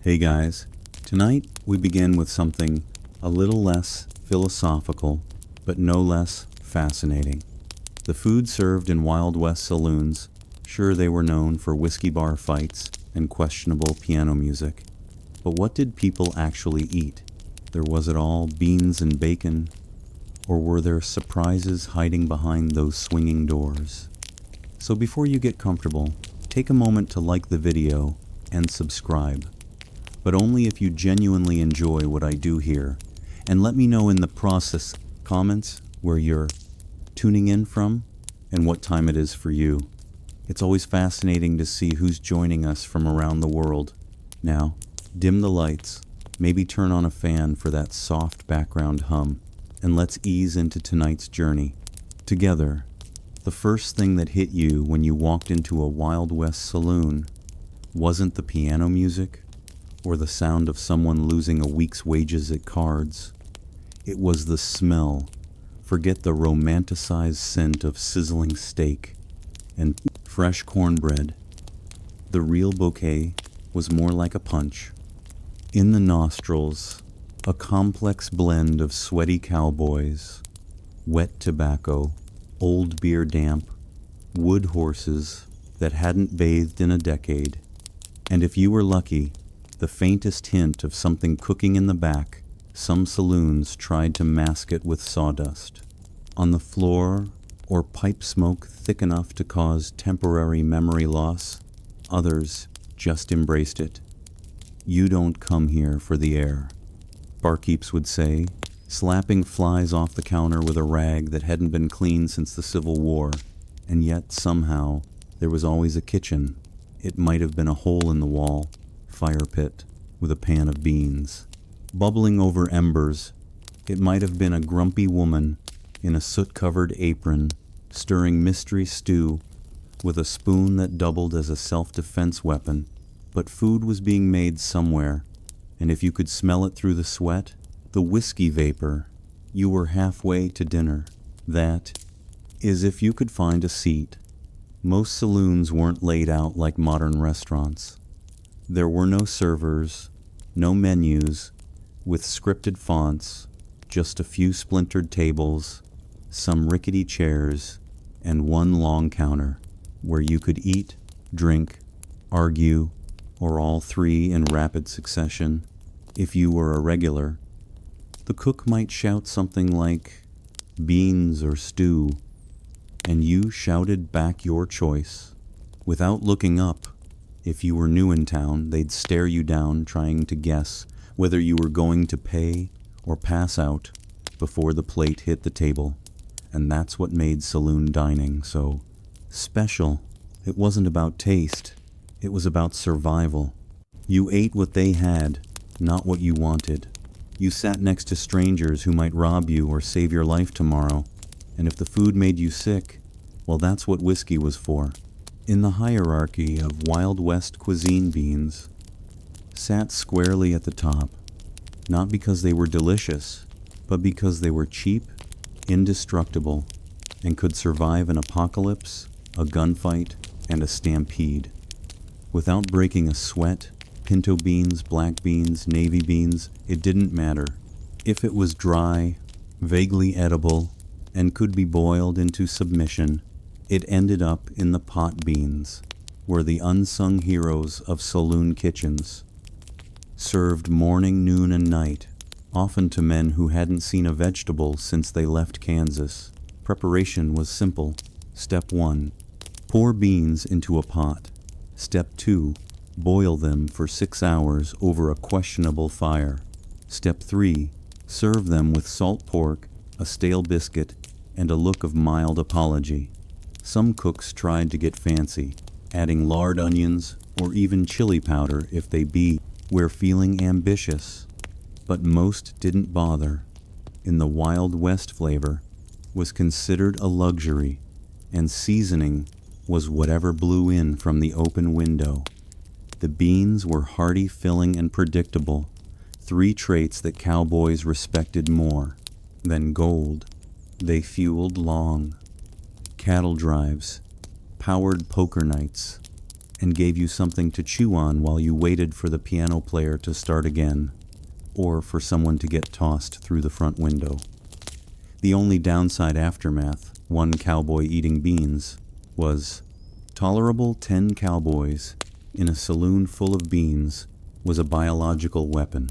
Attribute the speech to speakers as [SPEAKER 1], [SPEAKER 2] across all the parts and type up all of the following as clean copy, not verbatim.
[SPEAKER 1] Hey guys, tonight we begin with something a little less philosophical, but no less fascinating. The food served in Wild West saloons, sure they were known for whiskey bar fights and questionable piano music, but what did people actually eat? Was it all beans and bacon, or were there surprises hiding behind those swinging doors? So before you get comfortable, take a moment to like the video and subscribe. But only if you genuinely enjoy what I do here. And let me know in the process comments where you're tuning in from and what time it is for you. It's always fascinating to see who's joining us from around the world. Now, dim the lights, maybe turn on a fan for that soft background hum, and let's ease into tonight's journey. Together, the first thing that hit you when you walked into a Wild West saloon wasn't the piano music or the sound of someone losing a week's wages at cards. It was the smell. Forget the romanticized scent of sizzling steak and fresh cornbread. The real bouquet was more like a punch. In the nostrils, a complex blend of sweaty cowboys, wet tobacco, old beer damp, wood horses that hadn't bathed in a decade, and if you were lucky, the faintest hint of something cooking in the back. Some saloons tried to mask it with sawdust on the floor or pipe smoke thick enough to cause temporary memory loss. Others just embraced it. You don't come here for the air, barkeeps would say, slapping flies off the counter with a rag that hadn't been cleaned since the Civil War. And yet somehow there was always a kitchen. It might have been a hole in the wall, fire pit with a pan of beans bubbling over embers. It might have been a grumpy woman in a soot-covered apron stirring mystery stew with a spoon that doubled as a self-defense weapon. But food was being made somewhere, and if you could smell it through the sweat, the whiskey vapor, you were halfway to dinner. That is, if you could find a seat. Most saloons weren't laid out like modern restaurants. There were no servers, no menus, with scripted fonts, just a few splintered tables, some rickety chairs, and one long counter where you could eat, drink, argue, or all three in rapid succession. If you were a regular, the cook might shout something like beans or stew, and you shouted back your choice without looking up. If you were new in town, they'd stare you down trying to guess whether you were going to pay or pass out before the plate hit the table. And that's what made saloon dining so special. It wasn't about taste, it was about survival. You ate what they had, not what you wanted. You sat next to strangers who might rob you or save your life tomorrow. And if the food made you sick, well, that's what whiskey was for. In the hierarchy of Wild West cuisine, beans sat squarely at the top, not because they were delicious, but because they were cheap, indestructible, and could survive an apocalypse, a gunfight, and a stampede. Without breaking a sweat, pinto beans, black beans, navy beans, it didn't matter. If it was dry, vaguely edible, and could be boiled into submission, it ended up in the pot beans, where the unsung heroes of saloon kitchens served morning, noon, and night, often to men who hadn't seen a vegetable since they left Kansas. Preparation was simple. Step 1, pour beans into a pot. Step 2, boil them for 6 hours over a questionable fire. Step 3, serve them with salt pork, a stale biscuit, and a look of mild apology. Some cooks tried to get fancy, adding lard onions or even chili powder if they were feeling ambitious. But most didn't bother. In the Wild West, flavor was considered a luxury, and seasoning was whatever blew in from the open window. The beans were hearty, filling, and predictable, 3 traits that cowboys respected more than gold. They fueled long cattle drives, powered poker nights, and gave you something to chew on while you waited for the piano player to start again, or for someone to get tossed through the front window. The only downside aftermath, one cowboy eating beans, was tolerable 10 cowboys in a saloon full of beans was a biological weapon.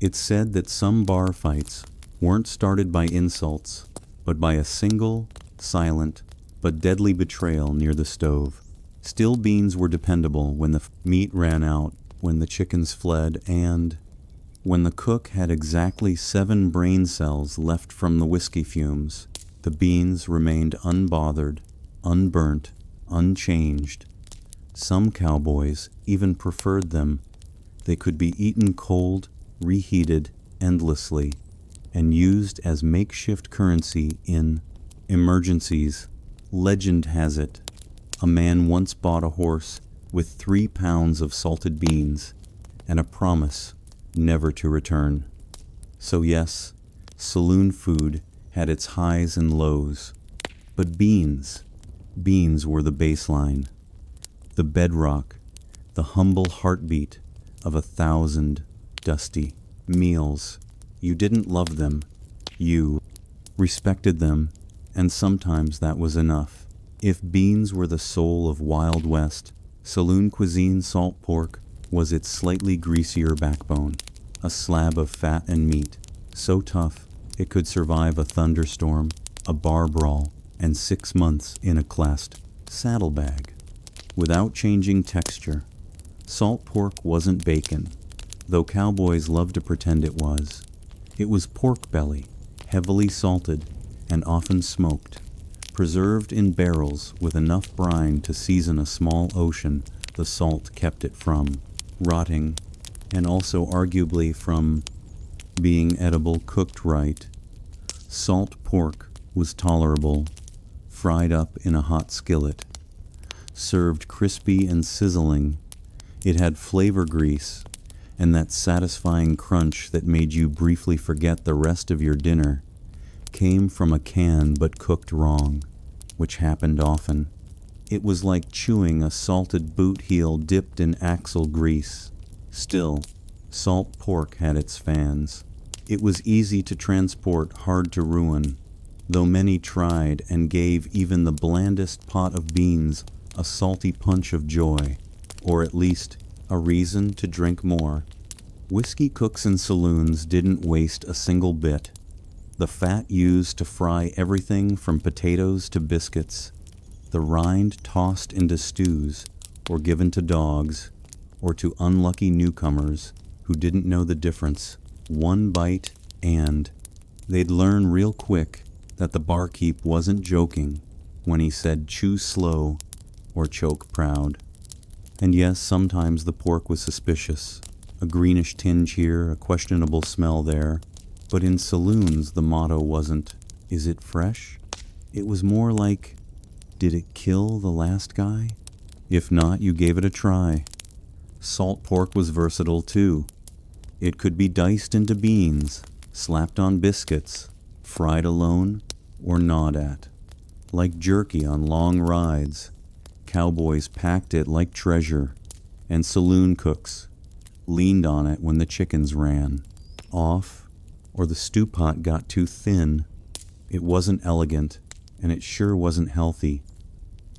[SPEAKER 1] It's said that some bar fights weren't started by insults, but by a single, silent, but deadly betrayal near the stove. Still, beans were dependable when the meat ran out, when the chickens fled, and when the cook had exactly 7 brain cells left from the whiskey fumes. The beans remained unbothered, unburnt, unchanged. Some cowboys even preferred them. They could be eaten cold, reheated endlessly, and used as makeshift currency in emergencies. Legend has it, a man once bought a horse with 3 pounds of salted beans and a promise never to return. So yes, saloon food had its highs and lows, but beans were the baseline, the bedrock, the humble heartbeat of 1,000 dusty meals. You didn't love them, you respected them, and sometimes that was enough. If beans were the soul of Wild West, saloon cuisine salt pork was its slightly greasier backbone, a slab of fat and meat, so tough it could survive a thunderstorm, a bar brawl, and 6 months in a classed saddlebag. Without changing texture, salt pork wasn't bacon, though cowboys loved to pretend it was. It was pork belly, heavily salted and often smoked, preserved in barrels with enough brine to season a small ocean the salt kept it from rotting, and also arguably from being edible cooked right. Salt pork was tolerable, fried up in a hot skillet. Served crispy and sizzling, it had flavor grease and that satisfying crunch that made you briefly forget the rest of your dinner came from a can but cooked wrong, which happened often. It was like chewing a salted boot heel dipped in axle grease. Still, salt pork had its fans. It was easy to transport, hard to ruin, though many tried and gave even the blandest pot of beans a salty punch of joy, or at least a reason to drink more. Whiskey cooks in saloons didn't waste a single bit. The fat used to fry everything from potatoes to biscuits, the rind tossed into stews or given to dogs or to unlucky newcomers who didn't know the difference. One bite and they'd learn real quick that the barkeep wasn't joking when he said chew slow or choke proud. And yes, sometimes the pork was suspicious, a greenish tinge here, a questionable smell there. But in saloons, the motto wasn't, is it fresh? It was more like, did it kill the last guy? If not, you gave it a try. Salt pork was versatile too. It could be diced into beans, slapped on biscuits, fried alone, or gnawed at. Like jerky on long rides, cowboys packed it like treasure, and saloon cooks leaned on it when the chickens ran off or the stew pot got too thin. It wasn't elegant, and it sure wasn't healthy.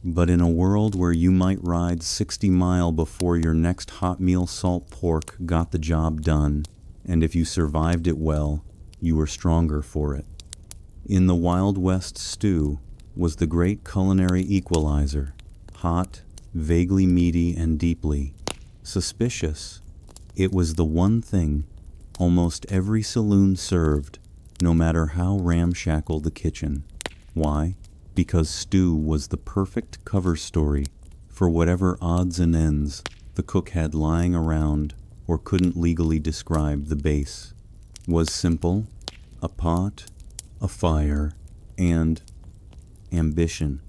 [SPEAKER 1] But in a world where you might ride 60 miles before your next hot meal, salt pork got the job done, and if you survived it well, you were stronger for it. In the Wild West, stew was the great culinary equalizer, hot, vaguely meaty, and deeply suspicious. It was the one thing almost every saloon served, no matter how ramshackle the kitchen. Why? Because stew was the perfect cover story for whatever odds and ends the cook had lying around or couldn't legally describe. The base was simple: a pot, a fire, and ambition.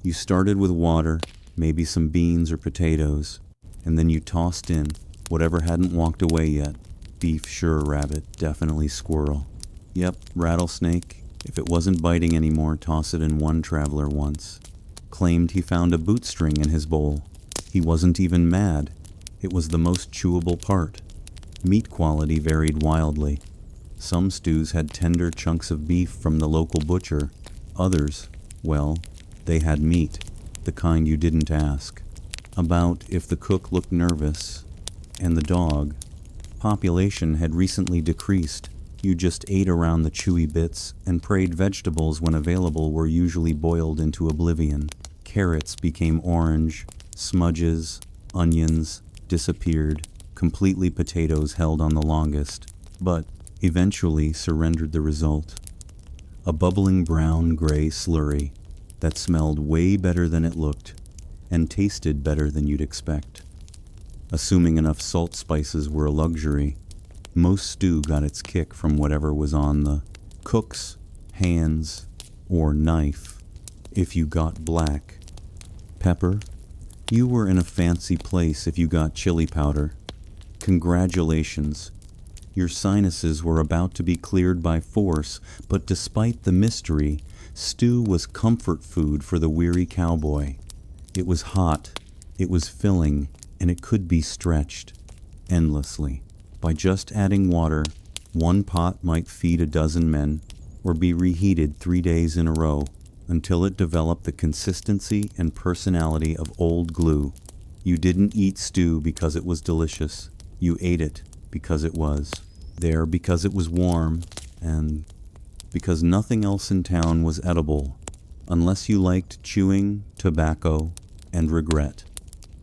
[SPEAKER 1] You started with water, maybe some beans or potatoes, and then you tossed in whatever hadn't walked away yet. Beef, sure. Rabbit, definitely. Squirrel, yep. Rattlesnake. If it wasn't biting anymore, toss it in. One traveler once claimed he found a bootstring in his bowl. He wasn't even mad. It was the most chewable part. Meat quality varied wildly. Some stews had tender chunks of beef from the local butcher. Others, well, they had meat, the kind you didn't ask. About if the cook looked nervous. And the dog. Population had recently decreased. You just ate around the chewy bits, and prayed vegetables when available were usually boiled into oblivion. Carrots became orange, smudges, onions disappeared, completely potatoes held on the longest, but eventually surrendered the result. A bubbling brown-gray slurry that smelled way better than it looked, and tasted better than you'd expect. Assuming enough salt spices were a luxury, most stew got its kick from whatever was on the cook's hands or knife. If you got black pepper, you were in a fancy place. If you got chili powder, congratulations. Your sinuses were about to be cleared by force, but despite the mystery, stew was comfort food for the weary cowboy. It was hot, it was filling, and it could be stretched endlessly. By just adding water, one pot might feed a dozen men, or be reheated 3 days in a row, until it developed the consistency and personality of old glue. You didn't eat stew because it was delicious. You ate it because it was. There because it was warm, and because nothing else in town was edible, unless you liked chewing, tobacco, and regret.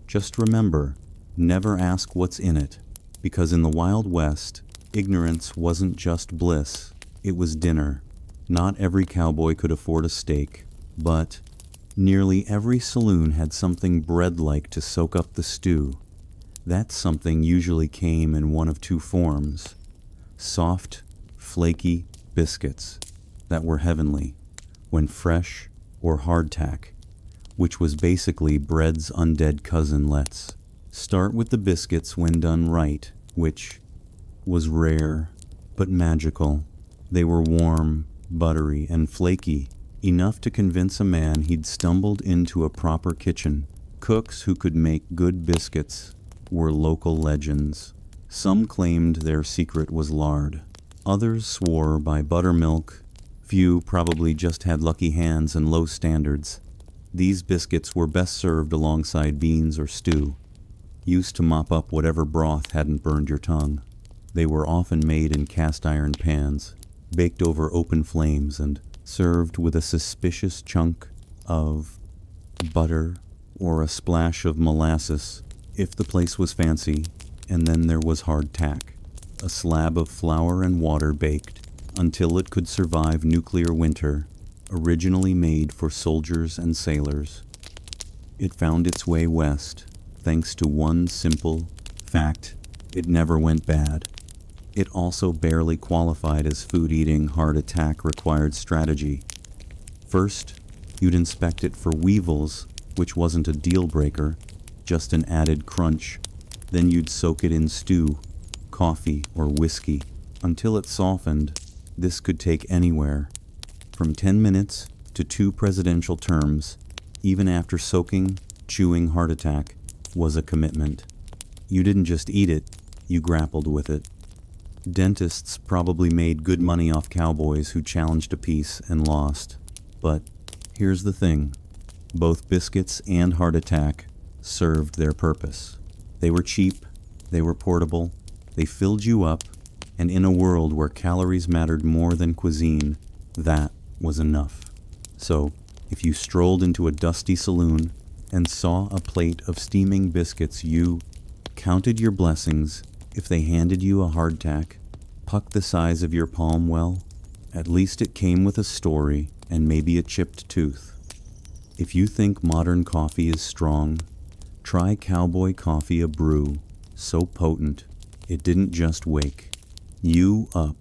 [SPEAKER 1] Just remember, never ask what's in it, because in the Wild West, ignorance wasn't just bliss, it was dinner. Not every cowboy could afford a steak, but nearly every saloon had something bread-like to soak up the stew. That something usually came in one of two forms: soft, flaky biscuits that were heavenly when fresh, or hardtack, which was basically bread's undead cousin. Let's start with the biscuits when done right, which was rare but magical. They were warm, buttery, and flaky, enough to convince a man he'd stumbled into a proper kitchen. Cooks who could make good biscuits were local legends. Some claimed their secret was lard. Others swore by buttermilk. Few probably just had lucky hands and low standards. These biscuits were best served alongside beans or stew, used to mop up whatever broth hadn't burned your tongue. They were often made in cast-iron pans, baked over open flames, and served with a suspicious chunk of butter or a splash of molasses, if the place was fancy. And then there was hardtack, a slab of flour and water baked until it could survive nuclear winter, originally made for soldiers and sailors. It found its way west, thanks to one simple fact: it never went bad. It also barely qualified as food. Eating hardtack required strategy. First, you'd inspect it for weevils, which wasn't a deal breaker, just an added crunch. Then you'd soak it in stew, coffee, or whiskey until it softened. This could take anywhere from 10 minutes to 2 presidential terms. Even after soaking, chewing hardtack was a commitment. You didn't just eat it, you grappled with it. Dentists probably made good money off cowboys who challenged a piece and lost. But here's the thing: both biscuits and hardtack served their purpose. They were cheap, they were portable, they filled you up, and in a world where calories mattered more than cuisine, that was enough. So, if you strolled into a dusty saloon and saw a plate of steaming biscuits, you counted your blessings. If they handed you a hardtack, puck the size of your palm, well, at least it came with a story and maybe a chipped tooth. If you think modern coffee is strong, try cowboy coffee, a brew so potent it didn't just wake you up,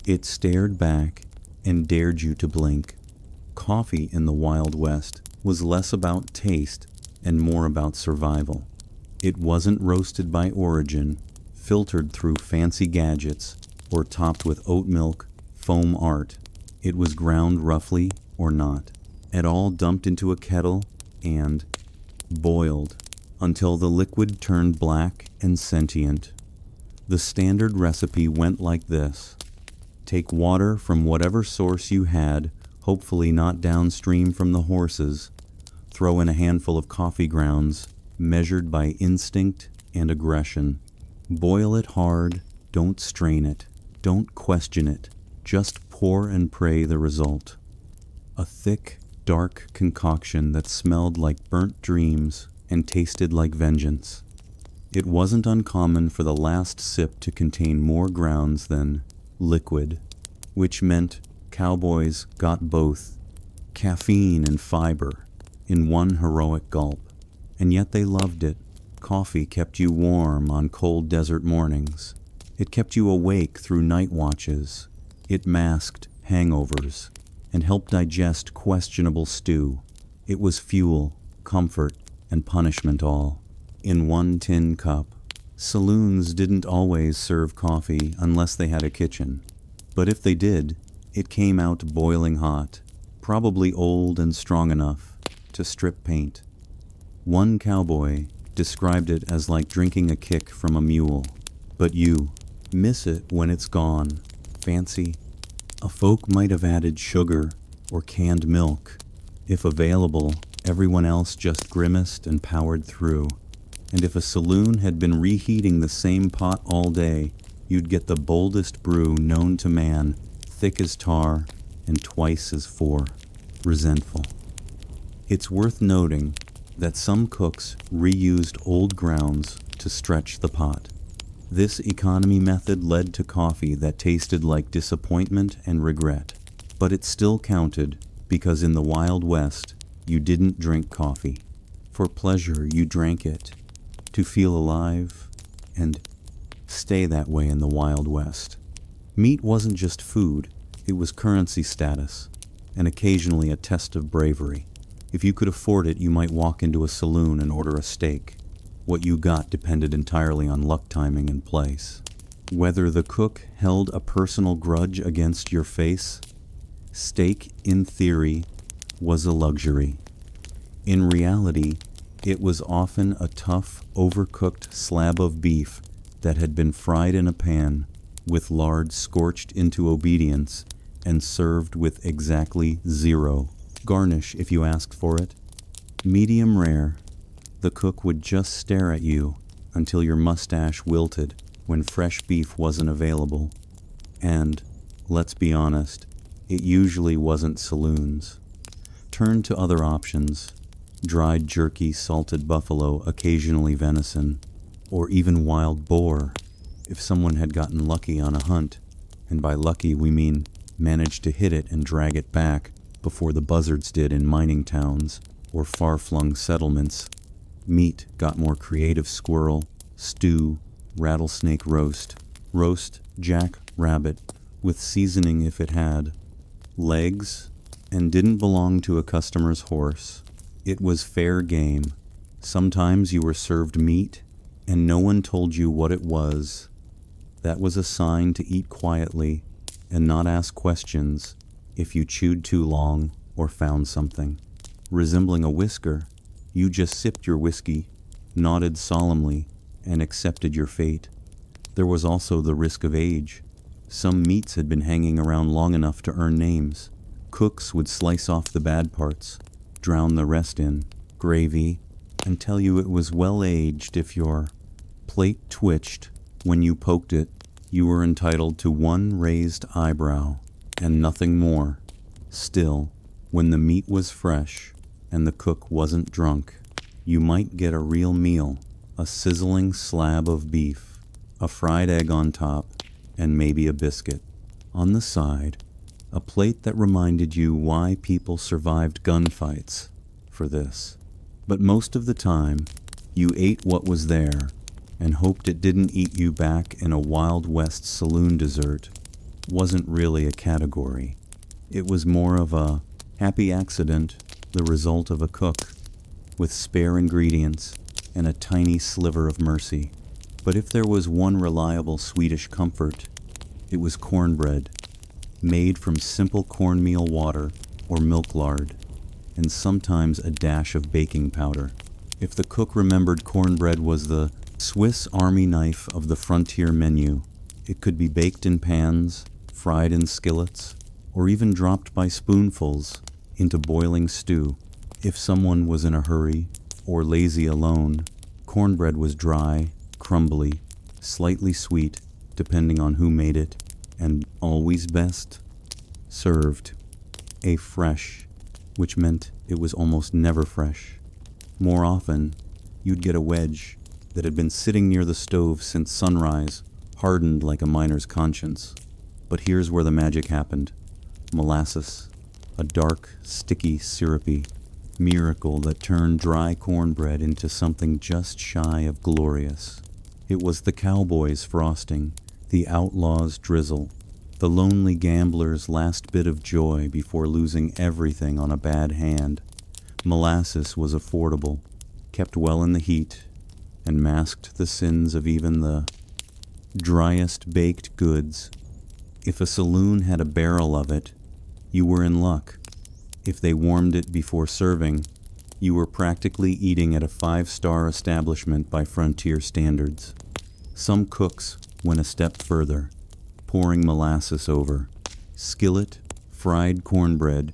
[SPEAKER 1] it stared back and dared you to blink. Coffee in the Wild West was less about taste and more about survival. It wasn't roasted by origin, filtered through fancy gadgets, or topped with oat milk, foam art. It was ground roughly or not at all, dumped into a kettle and boiled until the liquid turned black and sentient. The standard recipe went like this. Take water from whatever source you had, hopefully not downstream from the horses. Throw in a handful of coffee grounds, measured by instinct and aggression. Boil it hard, don't strain it, don't question it, just pour and pray the result. A thick, dark concoction that smelled like burnt dreams and tasted like vengeance. It wasn't uncommon for the last sip to contain more grounds than liquid, which meant cowboys got both, caffeine and fiber, in one heroic gulp. And yet they loved it. Coffee kept you warm on cold desert mornings. It kept you awake through night watches. It masked hangovers and helped digest questionable stew. It was fuel, comfort, and punishment all in one tin cup. Saloons didn't always serve coffee unless they had a kitchen. But if they did, it came out boiling hot, probably old and strong enough to strip paint. One cowboy described it as like drinking a kick from a mule. But you miss it when it's gone. Fancy? A folk might have added sugar or canned milk. If available, everyone else just grimaced and powered through. And if a saloon had been reheating the same pot all day, you'd get the boldest brew known to man, thick as tar and twice as resentful. It's worth noting that some cooks reused old grounds to stretch the pot. This economy method led to coffee that tasted like disappointment and regret, but it still counted because in the Wild West, you didn't drink coffee. For pleasure, you drank it. To feel alive and stay that way in the Wild West. Meat wasn't just food, it was currency status, and occasionally a test of bravery. If you could afford it, you might walk into a saloon and order a steak. What you got depended entirely on luck, timing, and place. Whether the cook held a personal grudge against your face, steak, in theory, was a luxury. In reality, it was often a tough, overcooked slab of beef that had been fried in a pan, with lard scorched into obedience, and served with exactly zero garnish if you asked for it. Medium rare, the cook would just stare at you until your mustache wilted when fresh beef wasn't available. And, let's be honest, it usually wasn't saloons. Turn to other options. Dried jerky, salted buffalo, occasionally venison, or even wild boar, if someone had gotten lucky on a hunt, and by lucky we mean managed to hit it and drag it back before the buzzards did in mining towns or far-flung settlements. Meat got more creative: squirrel, stew, rattlesnake roast, jack rabbit, with seasoning if it had, legs, and didn't belong to a customer's horse. It was fair game. Sometimes you were served meat, and no one told you what it was. That was a sign to eat quietly and not ask questions if you chewed too long or found something. Resembling a whisker, you just sipped your whiskey, nodded solemnly, and accepted your fate. There was also the risk of age. Some meats had been hanging around long enough to earn names. Cooks would slice off the bad parts, drown the rest in gravy, and tell you it was well-aged. If your plate twitched when you poked it, you were entitled to one raised eyebrow, and nothing more. Still, when the meat was fresh and the cook wasn't drunk, you might get a real meal, a sizzling slab of beef, a fried egg on top, and maybe a biscuit. On the side, a plate that reminded you why people survived gunfights for this. But most of the time, you ate what was there and hoped it didn't eat you back in a Wild West saloon. Dessert wasn't really a category. It was more of a happy accident, the result of a cook, with spare ingredients and a tiny sliver of mercy. But if there was one reliable Swedish comfort, it was cornbread, made from simple cornmeal water or milk lard, and sometimes a dash of baking powder. If the cook remembered cornbread was the Swiss Army knife of the frontier menu, it could be baked in pans, fried in skillets, or even dropped by spoonfuls into boiling stew. If someone was in a hurry or lazy alone, cornbread was dry, crumbly, slightly sweet, depending on who made it, and always best served a fresh, which meant it was almost never fresh. More often, you'd get a wedge that had been sitting near the stove since sunrise, hardened like a miner's conscience. But here's where the magic happened. Molasses, a dark, sticky, syrupy miracle that turned dry cornbread into something just shy of glorious. It was the cowboy's frosting, the outlaw's drizzle, the lonely gambler's last bit of joy before losing everything on a bad hand. Molasses was affordable, kept well in the heat, and masked the sins of even the driest baked goods. If a saloon had a barrel of it, you were in luck. If they warmed it before serving, you were practically eating at a 5-star establishment by frontier standards. Some cooks went a step further, pouring molasses over skillet, fried cornbread,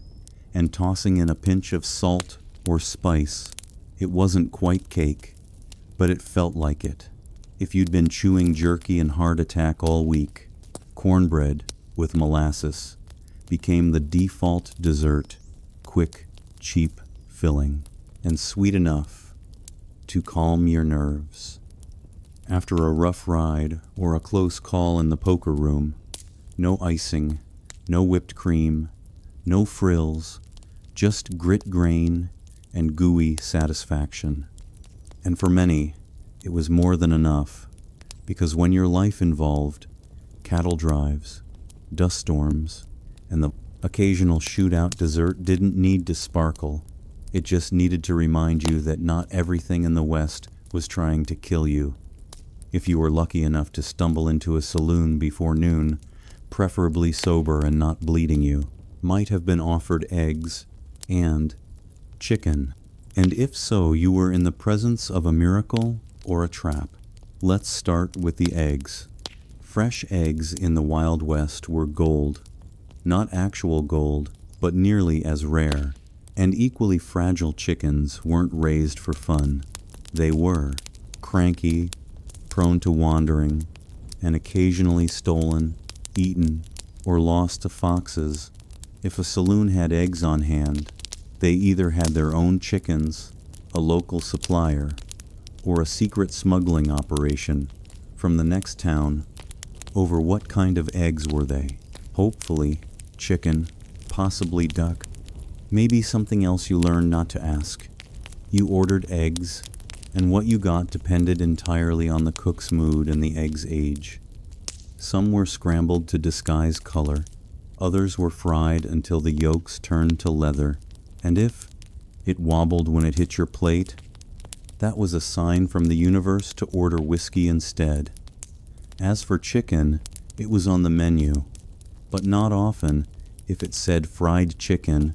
[SPEAKER 1] and tossing in a pinch of salt or spice. It wasn't quite cake, but it felt like it. If you'd been chewing jerky and heart attack all week, cornbread with molasses became the default dessert, quick, cheap, filling, and sweet enough to calm your nerves. After a rough ride or a close call in the poker room, no icing, no whipped cream, no frills, just grit grain and gooey satisfaction. And for many, it was more than enough, because when your life involved cattle drives, dust storms, and the occasional shootout dessert didn't need to sparkle. It just needed to remind you that not everything in the West was trying to kill you. If you were lucky enough to stumble into a saloon before noon, preferably sober and not bleeding you, might have been offered eggs and chicken. And if so, you were in the presence of a miracle or a trap. Let's start with the eggs. Fresh eggs in the Wild West were gold. Not actual gold, but nearly as rare. And equally fragile chickens weren't raised for fun. They were cranky, prone to wandering, and occasionally stolen, eaten, or lost to foxes. If a saloon had eggs on hand, they either had their own chickens, a local supplier, or a secret smuggling operation from the next town. Over what kind of eggs were they? Hopefully, chicken, possibly duck, maybe something else you learned not to ask. You ordered eggs, and what you got depended entirely on the cook's mood and the egg's age. Some were scrambled to disguise color, others were fried until the yolks turned to leather, and if it wobbled when it hit your plate, that was a sign from the universe to order whiskey instead. As for chicken, it was on the menu, but not often. If it said fried chicken,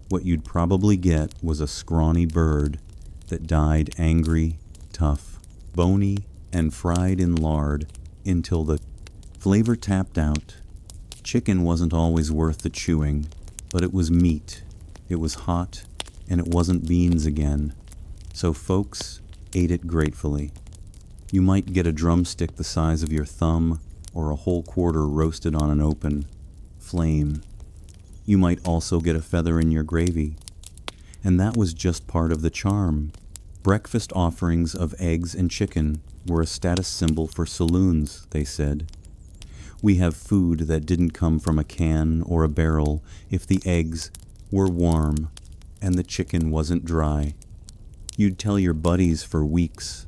[SPEAKER 1] what you'd probably get was a scrawny bird that died angry, tough, bony, and fried in lard until the flavor tapped out. Chicken wasn't always worth the chewing, but it was meat. It was hot, and it wasn't beans again. So folks ate it gratefully. You might get a drumstick the size of your thumb, or a whole quarter roasted on an open flame. You might also get a feather in your gravy. And that was just part of the charm. Breakfast offerings of eggs and chicken were a status symbol for saloons, they said. We have food that didn't come from a can or a barrel if the eggs were warm and the chicken wasn't dry. You'd tell your buddies for weeks,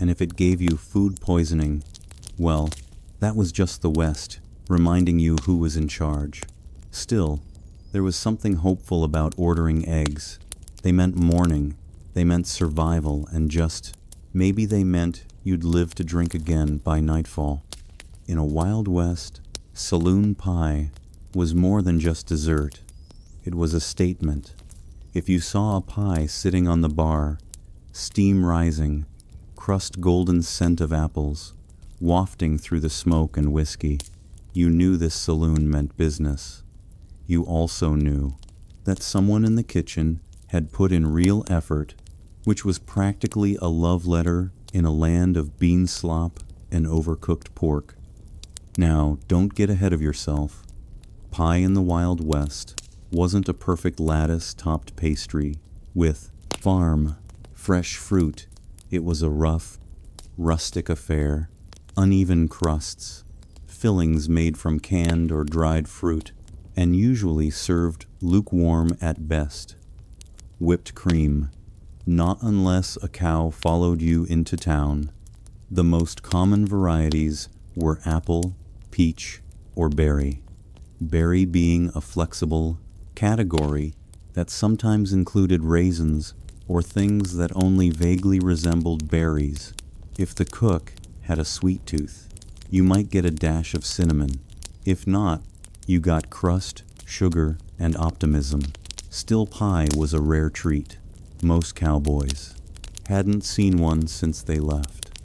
[SPEAKER 1] and if it gave you food poisoning, well, that was just the West, reminding you who was in charge. Still, there was something hopeful about ordering eggs. They meant morning, they meant survival, and just maybe they meant you'd live to drink again by nightfall. In a Wild West, saloon pie was more than just dessert. It was a statement. If you saw a pie sitting on the bar, steam rising, crust golden scent of apples, wafting through the smoke and whiskey. You knew this saloon meant business. You also knew that someone in the kitchen had put in real effort, which was practically a love letter in a land of bean slop and overcooked pork. Now, don't get ahead of yourself. Pie in the Wild West wasn't a perfect lattice-topped pastry with farm, fresh fruit. It was a rough, rustic affair, uneven crusts, fillings made from canned or dried fruit, and usually served lukewarm at best. Whipped cream, not unless a cow followed you into town. The most common varieties were apple, peach, or berry. Berry being a flexible category that sometimes included raisins or things that only vaguely resembled berries. If the cook had a sweet tooth, you might get a dash of cinnamon. If not, you got crust, sugar, and optimism. Still, pie was a rare treat. Most cowboys hadn't seen one since they left.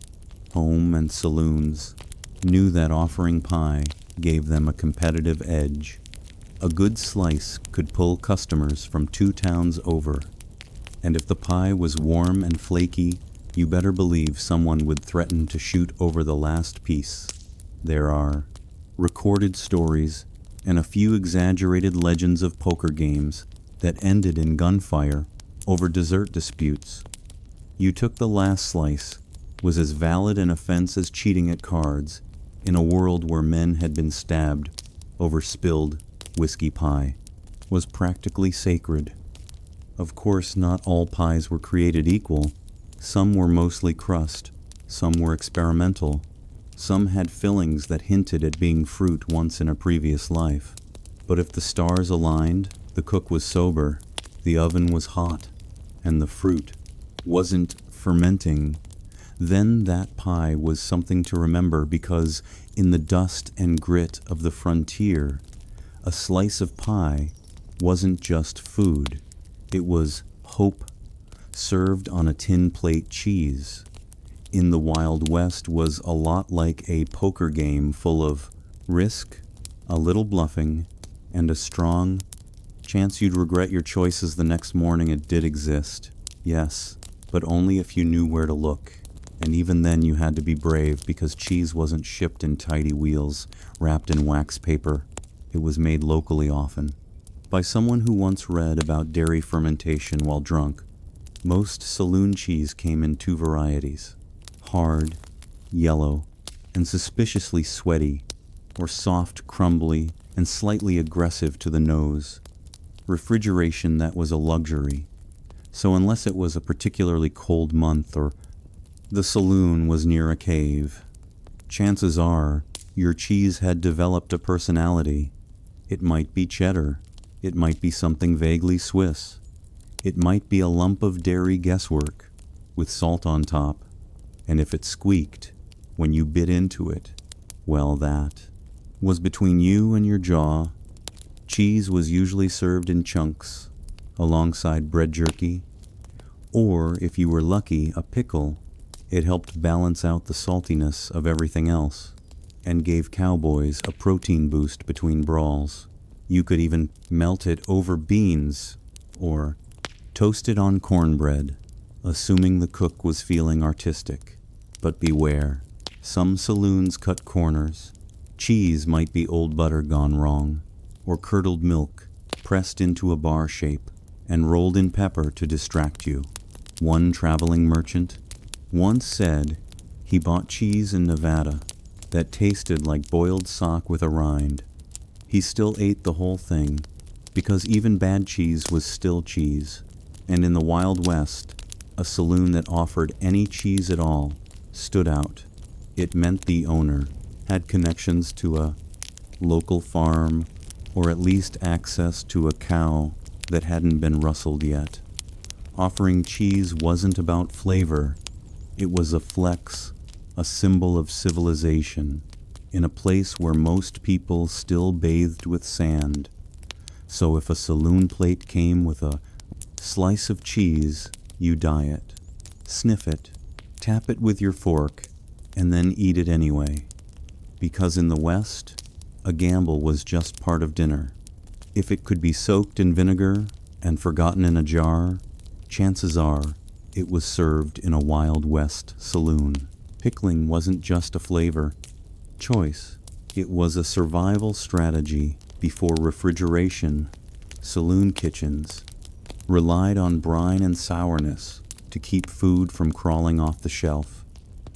[SPEAKER 1] Home and saloons knew that offering pie gave them a competitive edge. A good slice could pull customers from 2 towns over. And if the pie was warm and flaky, you better believe someone would threaten to shoot over the last piece. There are recorded stories and a few exaggerated legends of poker games that ended in gunfire over dessert disputes. You took the last slice was as valid an offense as cheating at cards in a world where men had been stabbed over spilled whiskey pie was practically sacred. Of course, not all pies were created equal. Some were mostly crust, some were experimental, some had fillings that hinted at being fruit once in a previous life. But if the stars aligned, the cook was sober, the oven was hot, and the fruit wasn't fermenting, then that pie was something to remember, because in the dust and grit of the frontier, a slice of pie wasn't just food. It was hope, served on a tin plate cheese. In the Wild West was a lot like a poker game full of risk, a little bluffing, and a strong chance you'd regret your choices the next morning. It did exist, yes, but only if you knew where to look. And even then you had to be brave, because cheese wasn't shipped in tidy wheels wrapped in wax paper. It was made locally often by someone who once read about dairy fermentation while drunk. Most saloon cheese came in 2 varieties: hard, yellow, and suspiciously sweaty, or soft, crumbly, and slightly aggressive to the nose. Refrigeration that was a luxury, so unless it was a particularly cold month or the saloon was near a cave, chances are your cheese had developed a personality. It might be cheddar, it might be something vaguely Swiss, it might be a lump of dairy guesswork with salt on top, and if it squeaked when you bit into it, well, that was between you and your jaw. Cheese was usually served in chunks alongside bread jerky, or if you were lucky, a pickle. It helped balance out the saltiness of everything else and gave cowboys a protein boost between brawls. You could even melt it over beans or toast it on cornbread, assuming the cook was feeling artistic. But beware, some saloons cut corners. Cheese might be old butter gone wrong, or curdled milk pressed into a bar shape and rolled in pepper to distract you. One traveling merchant once said he bought cheese in Nevada that tasted like boiled sock with a rind. He still ate the whole thing, because even bad cheese was still cheese. And in the Wild West, a saloon that offered any cheese at all stood out. It meant the owner had connections to a local farm, or at least access to a cow that hadn't been rustled yet. Offering cheese wasn't about flavor. It was a flex, a symbol of civilization, in a place where most people still bathed with sand. So if a saloon plate came with a slice of cheese, you die it. Sniff it, tap it with your fork, and then eat it anyway. Because in the West, a gamble was just part of dinner. If it could be soaked in vinegar and forgotten in a jar, chances are it was served in a Wild West saloon. Pickling wasn't just a flavor choice. It was a survival strategy. Before refrigeration, saloon kitchens relied on brine and sourness to keep food from crawling off the shelf.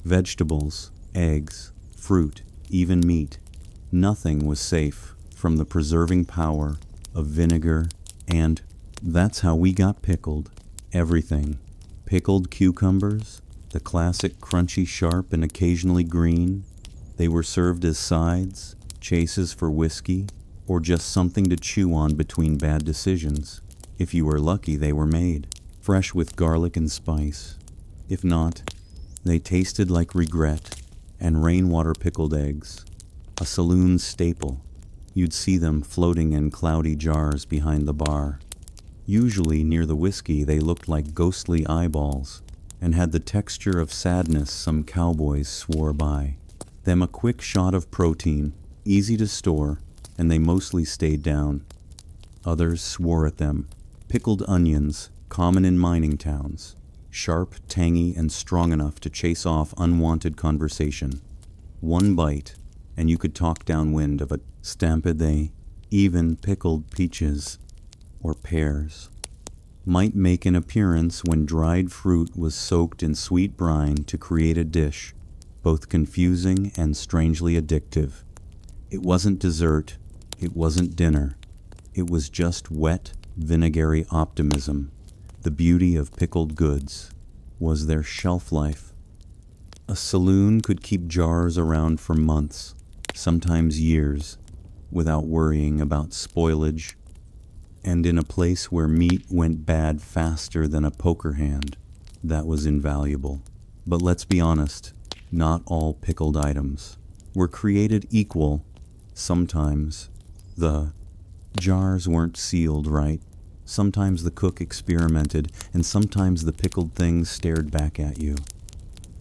[SPEAKER 1] Vegetables, eggs, fruit, even meat. Nothing was safe from the preserving power of vinegar, and that's how we got pickled. Everything. Pickled cucumbers, the classic crunchy, sharp, and occasionally green. They were served as sides, chases for whiskey, or just something to chew on between bad decisions. If you were lucky, they were made, fresh with garlic and spice. If not, they tasted like regret and rainwater pickled eggs, a saloon staple. You'd see them floating in cloudy jars behind the bar. Usually near the whiskey, they looked like ghostly eyeballs and had the texture of sadness some cowboys swore by. Them a quick shot of protein, easy to store, and they mostly stayed down. Others swore at them. Pickled onions, common in mining towns, sharp, tangy, and strong enough to chase off unwanted conversation. One bite, and you could talk downwind of a stampede. Even pickled peaches or pears might make an appearance when dried fruit was soaked in sweet brine to create a dish, both confusing and strangely addictive. It wasn't dessert, it wasn't dinner, it was just wet, vinegary optimism. The beauty of pickled goods was their shelf life. A saloon could keep jars around for months, sometimes years, without worrying about spoilage. And in a place where meat went bad faster than a poker hand, that was invaluable. But let's be honest, not all pickled items were created equal. Sometimes the jars weren't sealed right. Sometimes the cook experimented, and sometimes the pickled things stared back at you.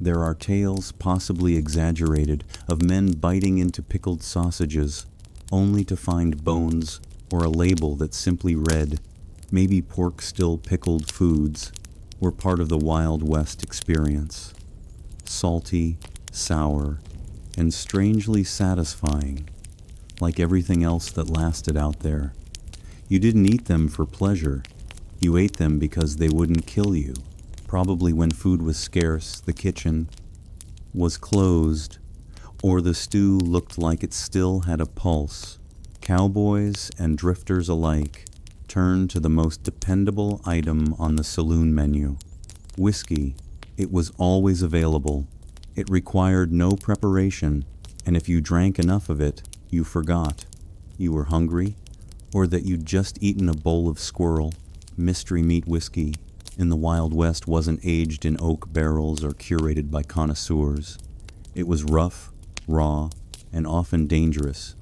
[SPEAKER 1] There are tales, possibly exaggerated, of men biting into pickled sausages only to find bones or a label that simply read, maybe pork still pickled foods were part of the Wild West experience. Salty, sour, and strangely satisfying, like everything else that lasted out there. You didn't eat them for pleasure. You ate them because they wouldn't kill you. Probably when food was scarce, the kitchen was closed, or the stew looked like it still had a pulse. Cowboys and drifters alike turned to the most dependable item on the saloon menu. Whiskey. It was always available. It required no preparation, and if you drank enough of it, you forgot you were hungry, or that you'd just eaten a bowl of squirrel. Mystery meat whiskey in the Wild West wasn't aged in oak barrels or curated by connoisseurs. It was rough, raw, and often dangerous,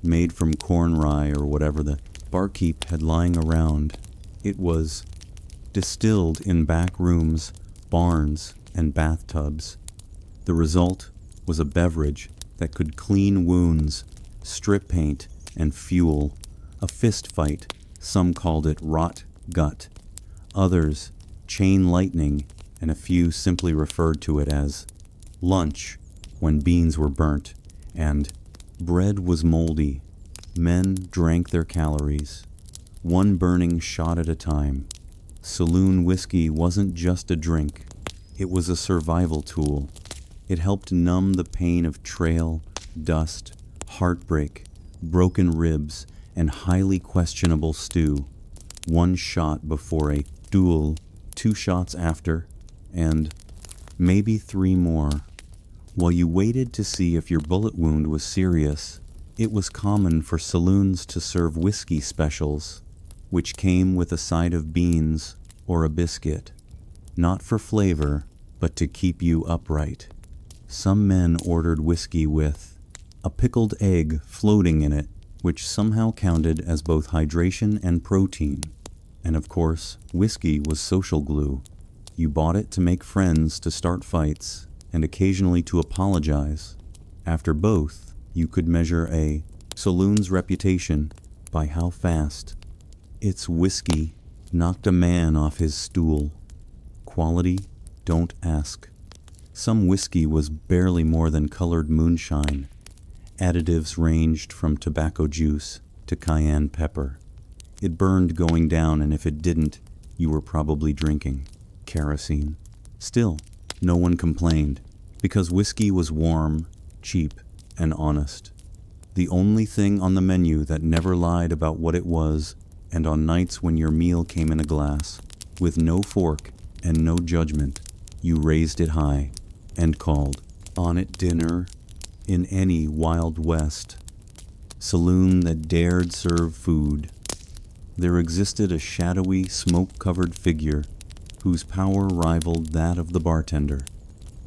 [SPEAKER 1] made from corn rye or whatever the barkeep had lying around. It was distilled in back rooms, barns, and bathtubs. The result was a beverage that could clean wounds, strip paint, and fuel a fist fight. Some called it rot gut, others chain lightning, and a few simply referred to it as lunch when beans were burnt and bread was moldy. Men drank their calories, one burning shot at a time. Saloon whiskey wasn't just a drink, it was a survival tool. It helped numb the pain of trail, dust, heartbreak, broken ribs, and highly questionable stew. One shot before a duel, 2 shots after, and maybe 3 more. While you waited to see if your bullet wound was serious, it was common for saloons to serve whiskey specials, which came with a side of beans or a biscuit, not for flavor, but to keep you upright. Some men ordered whiskey with a pickled egg floating in it, which somehow counted as both hydration and protein. And of course, whiskey was social glue. You bought it to make friends, to start fights, and occasionally to apologize. After both, you could measure a saloon's reputation by how fast its whiskey knocked a man off his stool. Quality, don't ask. Some whiskey was barely more than colored moonshine. Additives ranged from tobacco juice to cayenne pepper. It burned going down, and if it didn't, you were probably drinking kerosene. Still, no one complained, because whiskey was warm, cheap, and honest. The only thing on the menu that never lied about what it was, and on nights when your meal came in a glass, with no fork and no judgment, you raised it high and called on it dinner in any Wild West saloon that dared serve food. There existed a shadowy, smoke-covered figure whose power rivaled that of the bartender,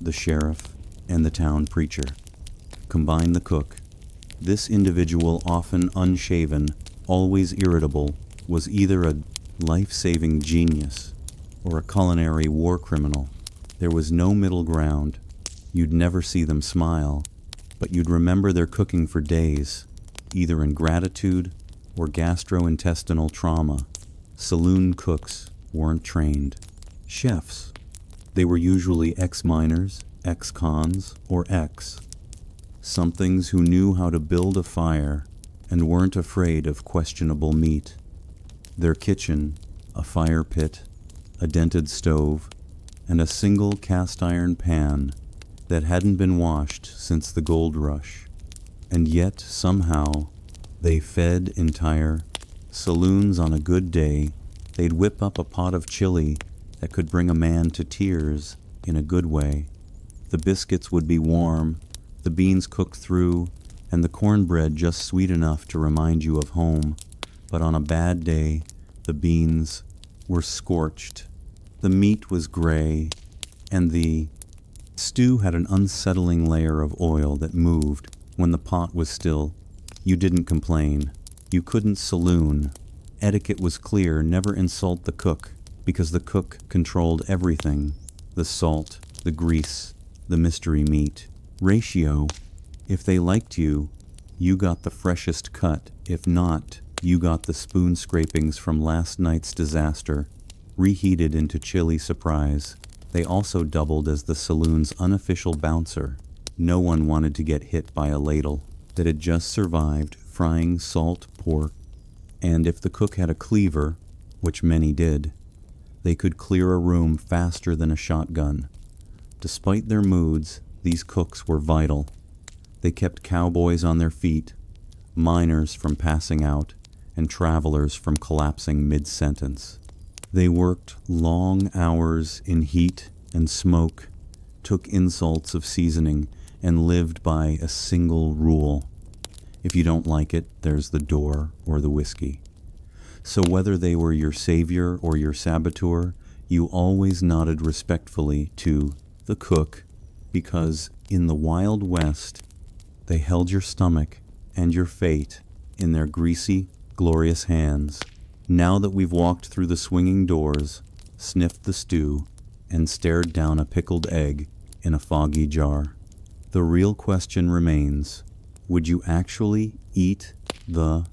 [SPEAKER 1] the sheriff, and the town preacher. Combine the cook. This individual, often unshaven, always irritable, was either a life-saving genius or a culinary war criminal. There was no middle ground. You'd never see them smile, but you'd remember their cooking for days, either in gratitude or gastrointestinal trauma. Saloon cooks weren't trained chefs. They were usually ex-miners, ex-cons, or somethings who knew how to build a fire and weren't afraid of questionable meat. Their kitchen, a fire pit, a dented stove, and a single cast-iron pan that hadn't been washed since the gold rush. And yet, somehow, they fed entire saloons. On a good day, they'd whip up a pot of chili that could bring a man to tears in a good way. The biscuits would be warm, the beans cooked through, and the cornbread just sweet enough to remind you of home. But on a bad day, the beans were scorched, the meat was gray, and the stew had an unsettling layer of oil that moved when the pot was still. You didn't complain. You couldn't saloon. Etiquette was clear: never insult the cook, because the cook controlled everything: the salt, the grease, the mystery meat. Ratio: if they liked you, you got the freshest cut. If not, you got the spoon scrapings from last night's disaster, reheated into chili surprise. They also doubled as the saloon's unofficial bouncer. No one wanted to get hit by a ladle that had just survived frying salt pork, and if the cook had a cleaver, which many did, they could clear a room faster than a shotgun. Despite their moods, these cooks were vital. They kept cowboys on their feet, miners from passing out, and travelers from collapsing mid-sentence. They worked long hours in heat and smoke, took insults of seasoning, and lived by a single rule: if you don't like it, there's the door or the whiskey. So whether they were your savior or your saboteur, you always nodded respectfully to the cook, because in the Wild West, they held your stomach and your fate in their greasy, glorious hands. Now that we've walked through the swinging doors, sniffed the stew, and stared down a pickled egg in a foggy jar, the real question remains: would you actually eat the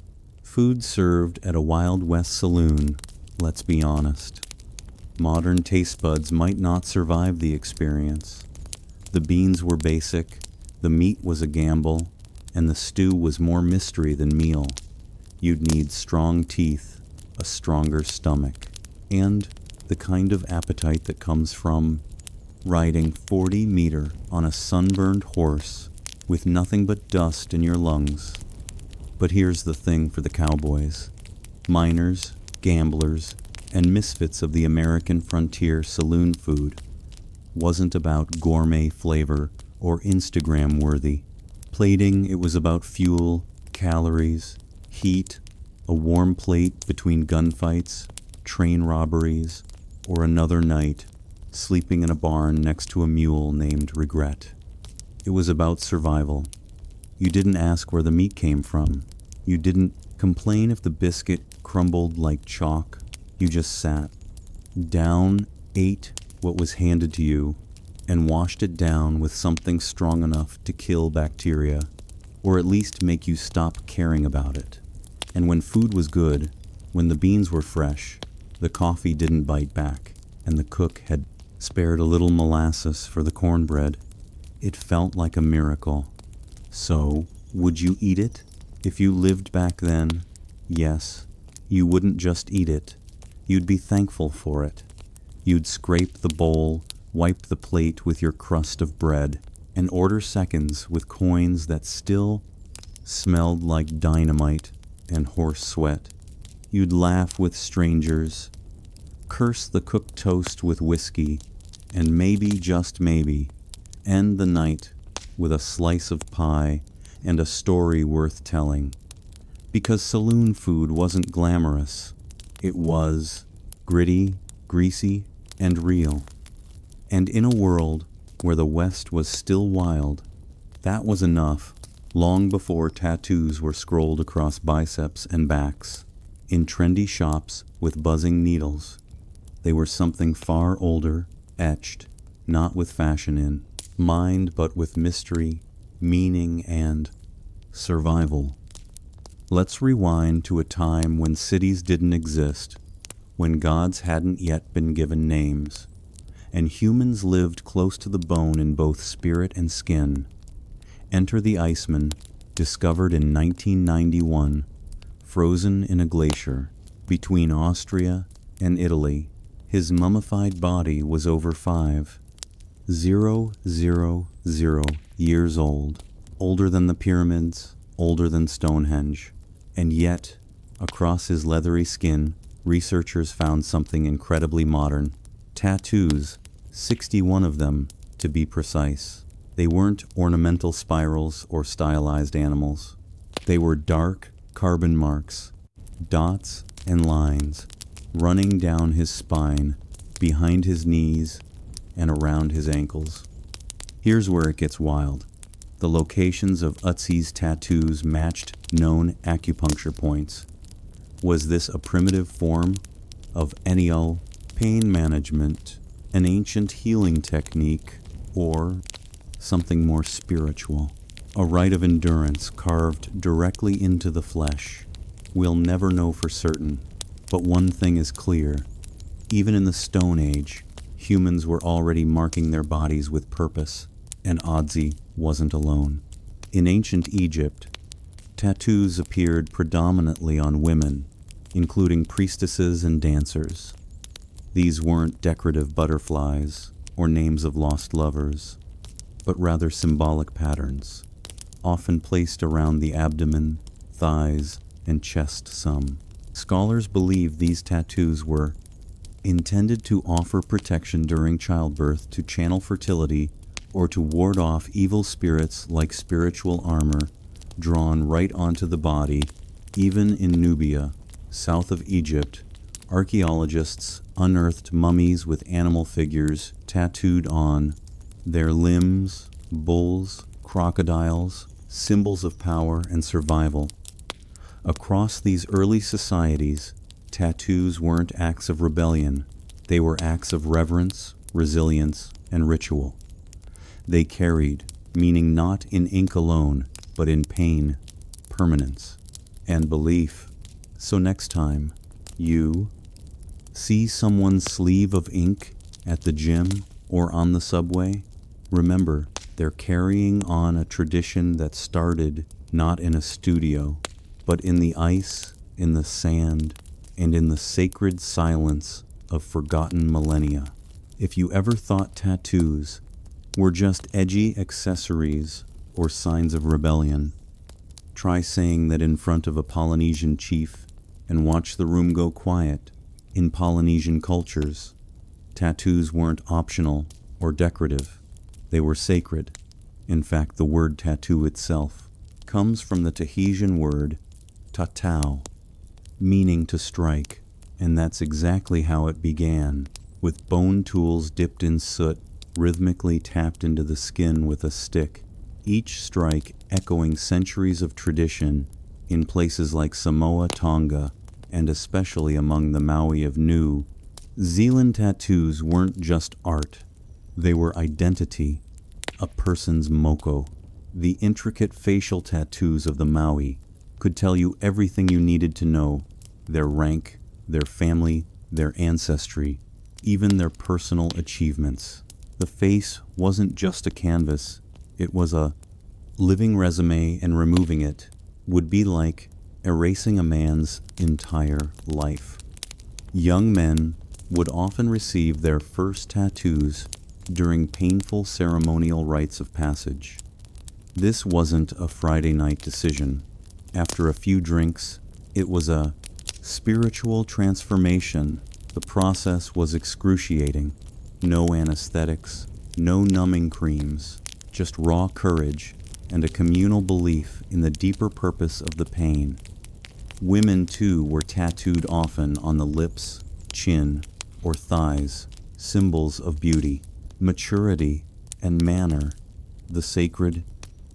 [SPEAKER 1] food served at a Wild West saloon? Let's be honest. Modern taste buds might not survive the experience. The beans were basic, the meat was a gamble, and the stew was more mystery than meal. You'd need strong teeth, a stronger stomach, and the kind of appetite that comes from riding 40 meter on a sunburned horse with nothing but dust in your lungs. But here's the thing for the cowboys: miners, gamblers, and misfits of the American frontier, saloon food wasn't about gourmet flavor or Instagram-worthy plating. It was about fuel, calories, heat, a warm plate between gunfights, train robberies, or another night sleeping in a barn next to a mule named Regret. It was about survival. You didn't ask where the meat came from. You didn't complain if the biscuit crumbled like chalk. You just sat down, ate, what was handed to you and washed it down with something strong enough to kill bacteria, or at least make you stop caring about it. And when food was good, when the beans were fresh, the coffee didn't bite back, and the cook had spared a little molasses for the cornbread, it felt like a miracle. So, would you eat it? If you lived back then, yes, you wouldn't just eat it. You'd be thankful for it. You'd scrape the bowl, wipe the plate with your crust of bread, and order seconds with coins that still smelled like dynamite and horse sweat. You'd laugh with strangers, curse the cooked toast with whiskey, and maybe, just maybe, end the night with a slice of pie and a story worth telling. Because saloon food wasn't glamorous. It was gritty, greasy, and real. And in a world where the West was still wild, that was enough, long before tattoos were scrolled across biceps and backs, in trendy shops with buzzing needles. They were something far older, etched, not with fashion in mind, but with mystery, meaning, and survival. Let's rewind to a time when cities didn't exist, when gods hadn't yet been given names, and humans lived close to the bone in both spirit and skin. Enter the Iceman, discovered in 1991, frozen in a glacier between Austria and Italy. His mummified body was over 5,000 years old, older than the pyramids, older than Stonehenge. And yet, across his leathery skin, researchers found something incredibly modern. Tattoos, 61 of them, to be precise. They weren't ornamental spirals or stylized animals. They were dark carbon marks, dots and lines, running down his spine, behind his knees, and around his ankles. Here's where it gets wild. The locations of Ötzi's tattoos matched known acupuncture points. Was this a primitive form of enneal pain management, an ancient healing technique, or something more spiritual? A rite of endurance carved directly into the flesh. We'll never know for certain, but one thing is clear. Even in the Stone Age, humans were already marking their bodies with purpose, and Ötzi wasn't alone. In ancient Egypt, tattoos appeared predominantly on women, including priestesses and dancers. These weren't decorative butterflies or names of lost lovers, but rather symbolic patterns, often placed around the abdomen, thighs, and chest some. Scholars believe these tattoos were intended to offer protection during childbirth, to channel fertility, or to ward off evil spirits like spiritual armor drawn right onto the body. Even in Nubia, south of Egypt, archaeologists unearthed mummies with animal figures tattooed on their limbs, bulls, crocodiles, symbols of power and survival. Across these early societies, tattoos weren't acts of rebellion. They were acts of reverence, resilience, and ritual. They carried meaning not in ink alone, but in pain, permanence, and belief. So next time you see someone's sleeve of ink at the gym or on the subway, remember they're carrying on a tradition that started not in a studio, but in the ice, in the sand, and in the sacred silence of forgotten millennia. If you ever thought tattoos were just edgy accessories or signs of rebellion, try saying that in front of a Polynesian chief and watch the room go quiet. In Polynesian cultures, tattoos weren't optional or decorative. They were sacred. In fact, the word tattoo itself comes from the Tahitian word tatau, meaning to strike, and that's exactly how it began, with bone tools dipped in soot, rhythmically tapped into the skin with a stick, each strike echoing centuries of tradition in places like Samoa, Tonga, and especially among the Maui of Niue, Zealand tattoos weren't just art, they were identity, a person's moko. The intricate facial tattoos of the Maui could tell you everything you needed to know: their rank, their family, their ancestry, even their personal achievements. The face wasn't just a canvas, it was a living resume, and removing it would be like erasing a man's entire life. Young men would often receive their first tattoos during painful ceremonial rites of passage. This wasn't a Friday night decision. After a few drinks, it was a spiritual transformation. The process was excruciating. No anesthetics, no numbing creams, just raw courage and a communal belief in the deeper purpose of the pain. Women, too, were tattooed often on the lips, chin, or thighs, symbols of beauty, maturity, and manner, the sacred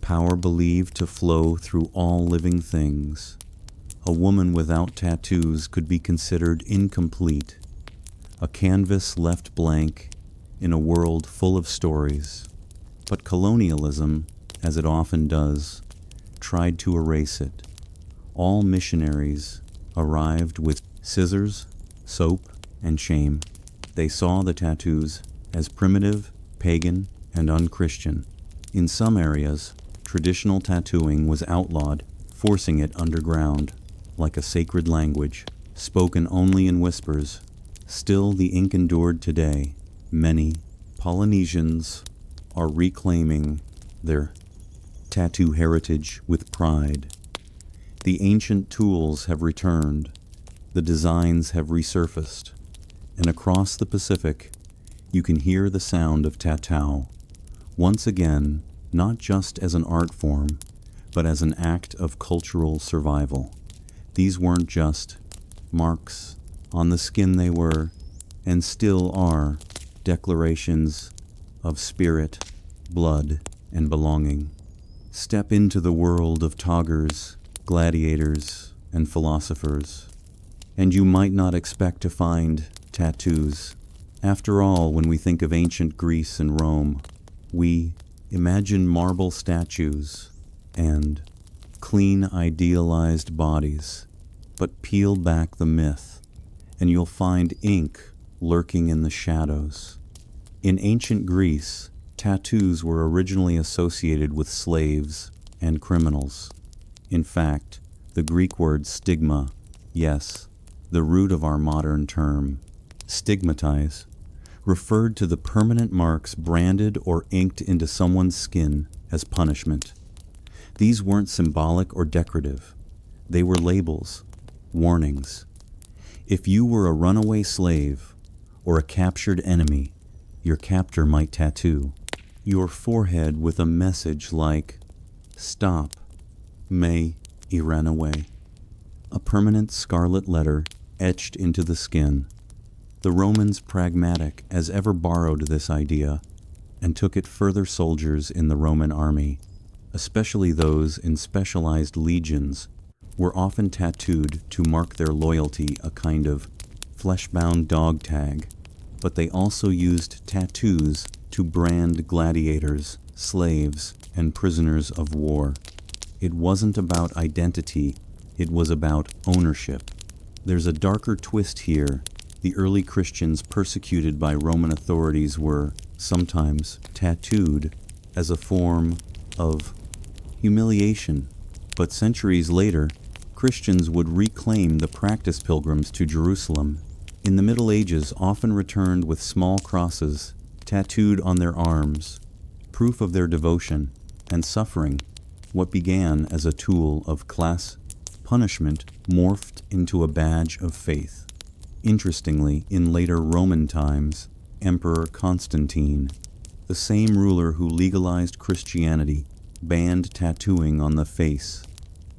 [SPEAKER 1] power believed to flow through all living things. A woman without tattoos could be considered incomplete, a canvas left blank in a world full of stories. But colonialism, as it often does, tried to erase it. All missionaries arrived with scissors, soap, and shame. They saw the tattoos as primitive, pagan, and unchristian. In some areas, traditional tattooing was outlawed, forcing it underground, like a sacred language, spoken only in whispers. Still, the ink endured today. Many Polynesians are reclaiming their tattoo heritage with pride. The ancient tools have returned, the designs have resurfaced, and across the Pacific, you can hear the sound of tattoo, once again, not just as an art form, but as an act of cultural survival. These weren't just marks on the skin, they were, and still are, declarations of spirit, blood, and belonging. Step into the world of toggers, gladiators, and philosophers, and you might not expect to find tattoos. After all, when we think of ancient Greece and Rome, we imagine marble statues and clean, idealized bodies. But peel back the myth, and you'll find ink lurking in the shadows. In ancient Greece, tattoos were originally associated with slaves and criminals. In fact, the Greek word stigma, yes, the root of our modern term, stigmatize, referred to the permanent marks branded or inked into someone's skin as punishment. These weren't symbolic or decorative. They were labels, warnings. If you were a runaway slave or a captured enemy, your captor might tattoo your forehead with a message like, "Stop, may he ran away." A permanent scarlet letter etched into the skin. The Romans, pragmatic as ever, borrowed this idea and took it further. Soldiers in the Roman army, especially those in specialized legions, were often tattooed to mark their loyalty, a kind of flesh-bound dog tag. But they also used tattoos to brand gladiators, slaves, and prisoners of war. It wasn't about identity, it was about ownership. There's a darker twist here. The early Christians persecuted by Roman authorities were sometimes tattooed as a form of humiliation. But centuries later, Christians would reclaim the practice. Pilgrims to Jerusalem in the Middle Ages often returned with small crosses tattooed on their arms, proof of their devotion and suffering. What began as a tool of class punishment morphed into a badge of faith. Interestingly, in later Roman times, Emperor Constantine, the same ruler who legalized Christianity, banned tattooing on the face,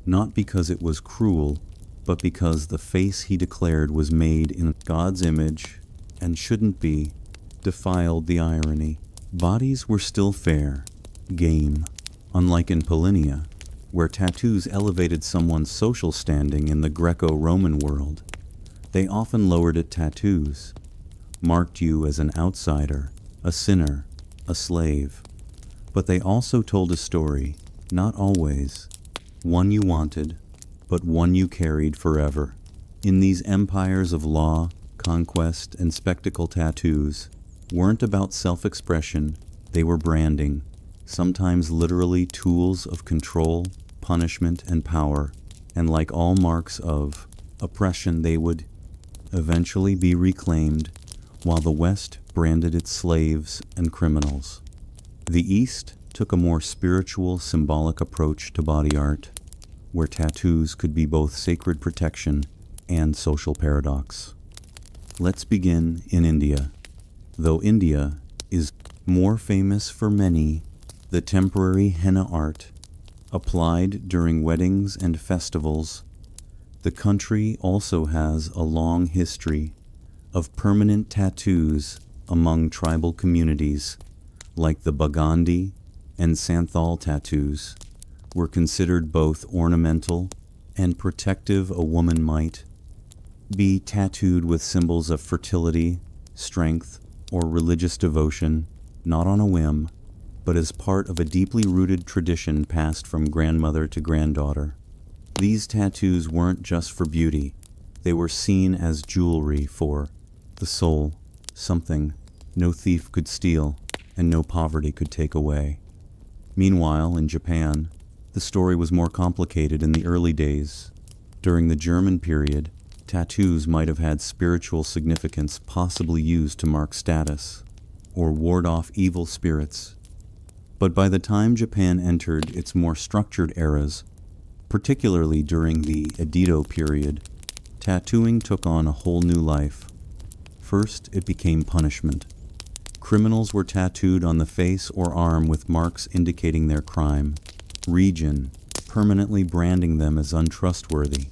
[SPEAKER 1] not because it was cruel, but because the face he declared was made in God's image and shouldn't be defiled. The irony. Bodies were still fair game, unlike in millennia, where tattoos elevated someone's social standing in the Greco-Roman world. They often lowered it. Tattoos marked you as an outsider, a sinner, a slave. But they also told a story, not always, one you wanted, but one you carried forever. In these empires of law, conquest, and spectacle, tattoos weren't about self-expression, they were branding, sometimes literally tools of control, punishment, and power, and like all marks of oppression, they would eventually be reclaimed, while the West branded its slaves and criminals. The East took a more spiritual, symbolic approach to body art, where tattoos could be both sacred protection and social paradox. Let's begin in India. Though India is more famous for many, the temporary henna art applied during weddings and festivals, the country also has a long history of permanent tattoos among tribal communities, like the Bagandi and Santhal tattoos, were considered both ornamental and protective. A woman might be tattooed with symbols of fertility, strength, or religious devotion, not on a whim, but as part of a deeply rooted tradition passed from grandmother to granddaughter. These tattoos weren't just for beauty, they were seen as jewelry for the soul, something no thief could steal and no poverty could take away. Meanwhile, in Japan, the story was more complicated in the early days. During the German period, tattoos might have had spiritual significance, possibly used to mark status or ward off evil spirits. But by the time Japan entered its more structured eras, particularly during the Edo period, tattooing took on a whole new life. First, it became punishment. Criminals were tattooed on the face or arm with marks indicating their crime, region, permanently branding them as untrustworthy.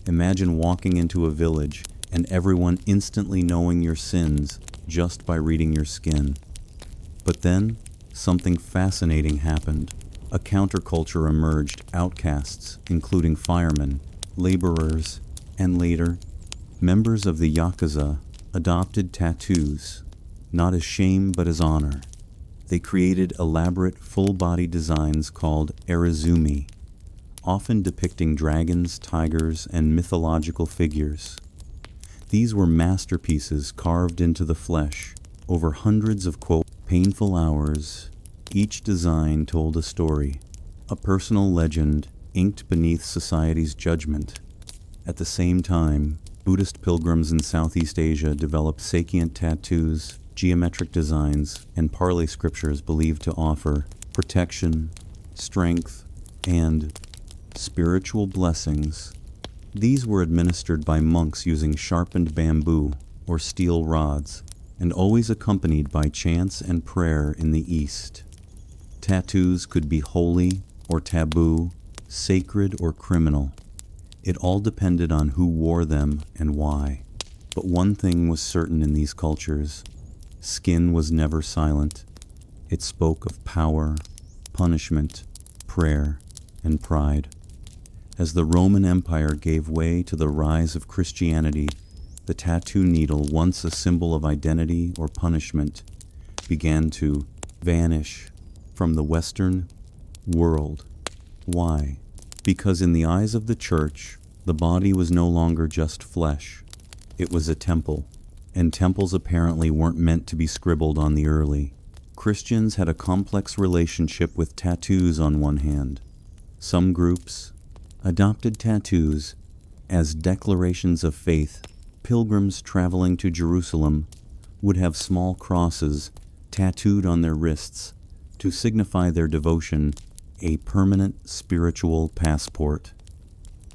[SPEAKER 1] Imagine walking into a village and everyone instantly knowing your sins just by reading your skin. But then, something fascinating happened. A counterculture emerged, outcasts, including firemen, laborers, and later, members of the Yakuza, adopted tattoos, not as shame but as honor. They created elaborate full-body designs called arizumi, often depicting dragons, tigers, and mythological figures. These were masterpieces carved into the flesh over hundreds of, quote, painful hours. Each design told a story, a personal legend inked beneath society's judgment. At the same time, Buddhist pilgrims in Southeast Asia developed sapient tattoos, geometric designs, and Pali scriptures believed to offer protection, strength, and spiritual blessings. These were administered by monks using sharpened bamboo or steel rods, and always accompanied by chants and prayer in the East. Tattoos could be holy or taboo, sacred or criminal. It all depended on who wore them and why. But one thing was certain in these cultures: skin was never silent. It spoke of power, punishment, prayer, and pride. As the Roman Empire gave way to the rise of Christianity, the tattoo needle, once a symbol of identity or punishment, began to vanish from the Western world. Why? Because in the eyes of the church, the body was no longer just flesh. It was a temple, and temples apparently weren't meant to be scribbled on the early. Christians had a complex relationship with tattoos on one hand. Some groups adopted tattoos as declarations of faith. Pilgrims traveling to Jerusalem would have small crosses tattooed on their wrists to signify their devotion, a permanent spiritual passport.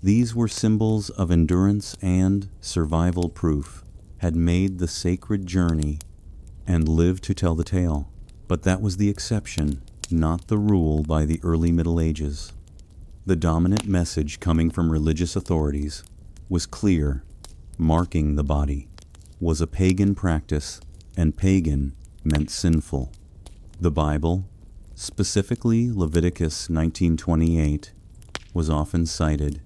[SPEAKER 1] These were symbols of endurance and survival, proof had made the sacred journey and lived to tell the tale. But that was the exception, not the rule by the early Middle Ages. The dominant message coming from religious authorities was clear: marking the body was a pagan practice, and pagan meant sinful. The Bible, specifically Leviticus 19:28, was often cited.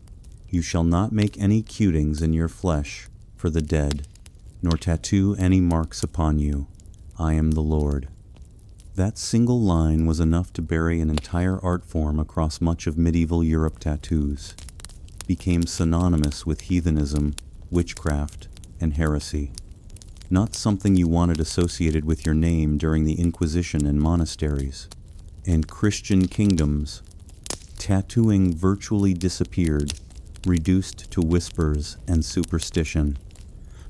[SPEAKER 1] You shall not make any cutings in your flesh for the dead, nor tattoo any marks upon you. I am the Lord." That single line was enough to bury an entire art form across much of medieval Europe. Tattoos became synonymous with heathenism, witchcraft, and heresy. Not something you wanted associated with your name during the Inquisition in monasteries. And Christian kingdoms, tattooing virtually disappeared, reduced to whispers and superstition.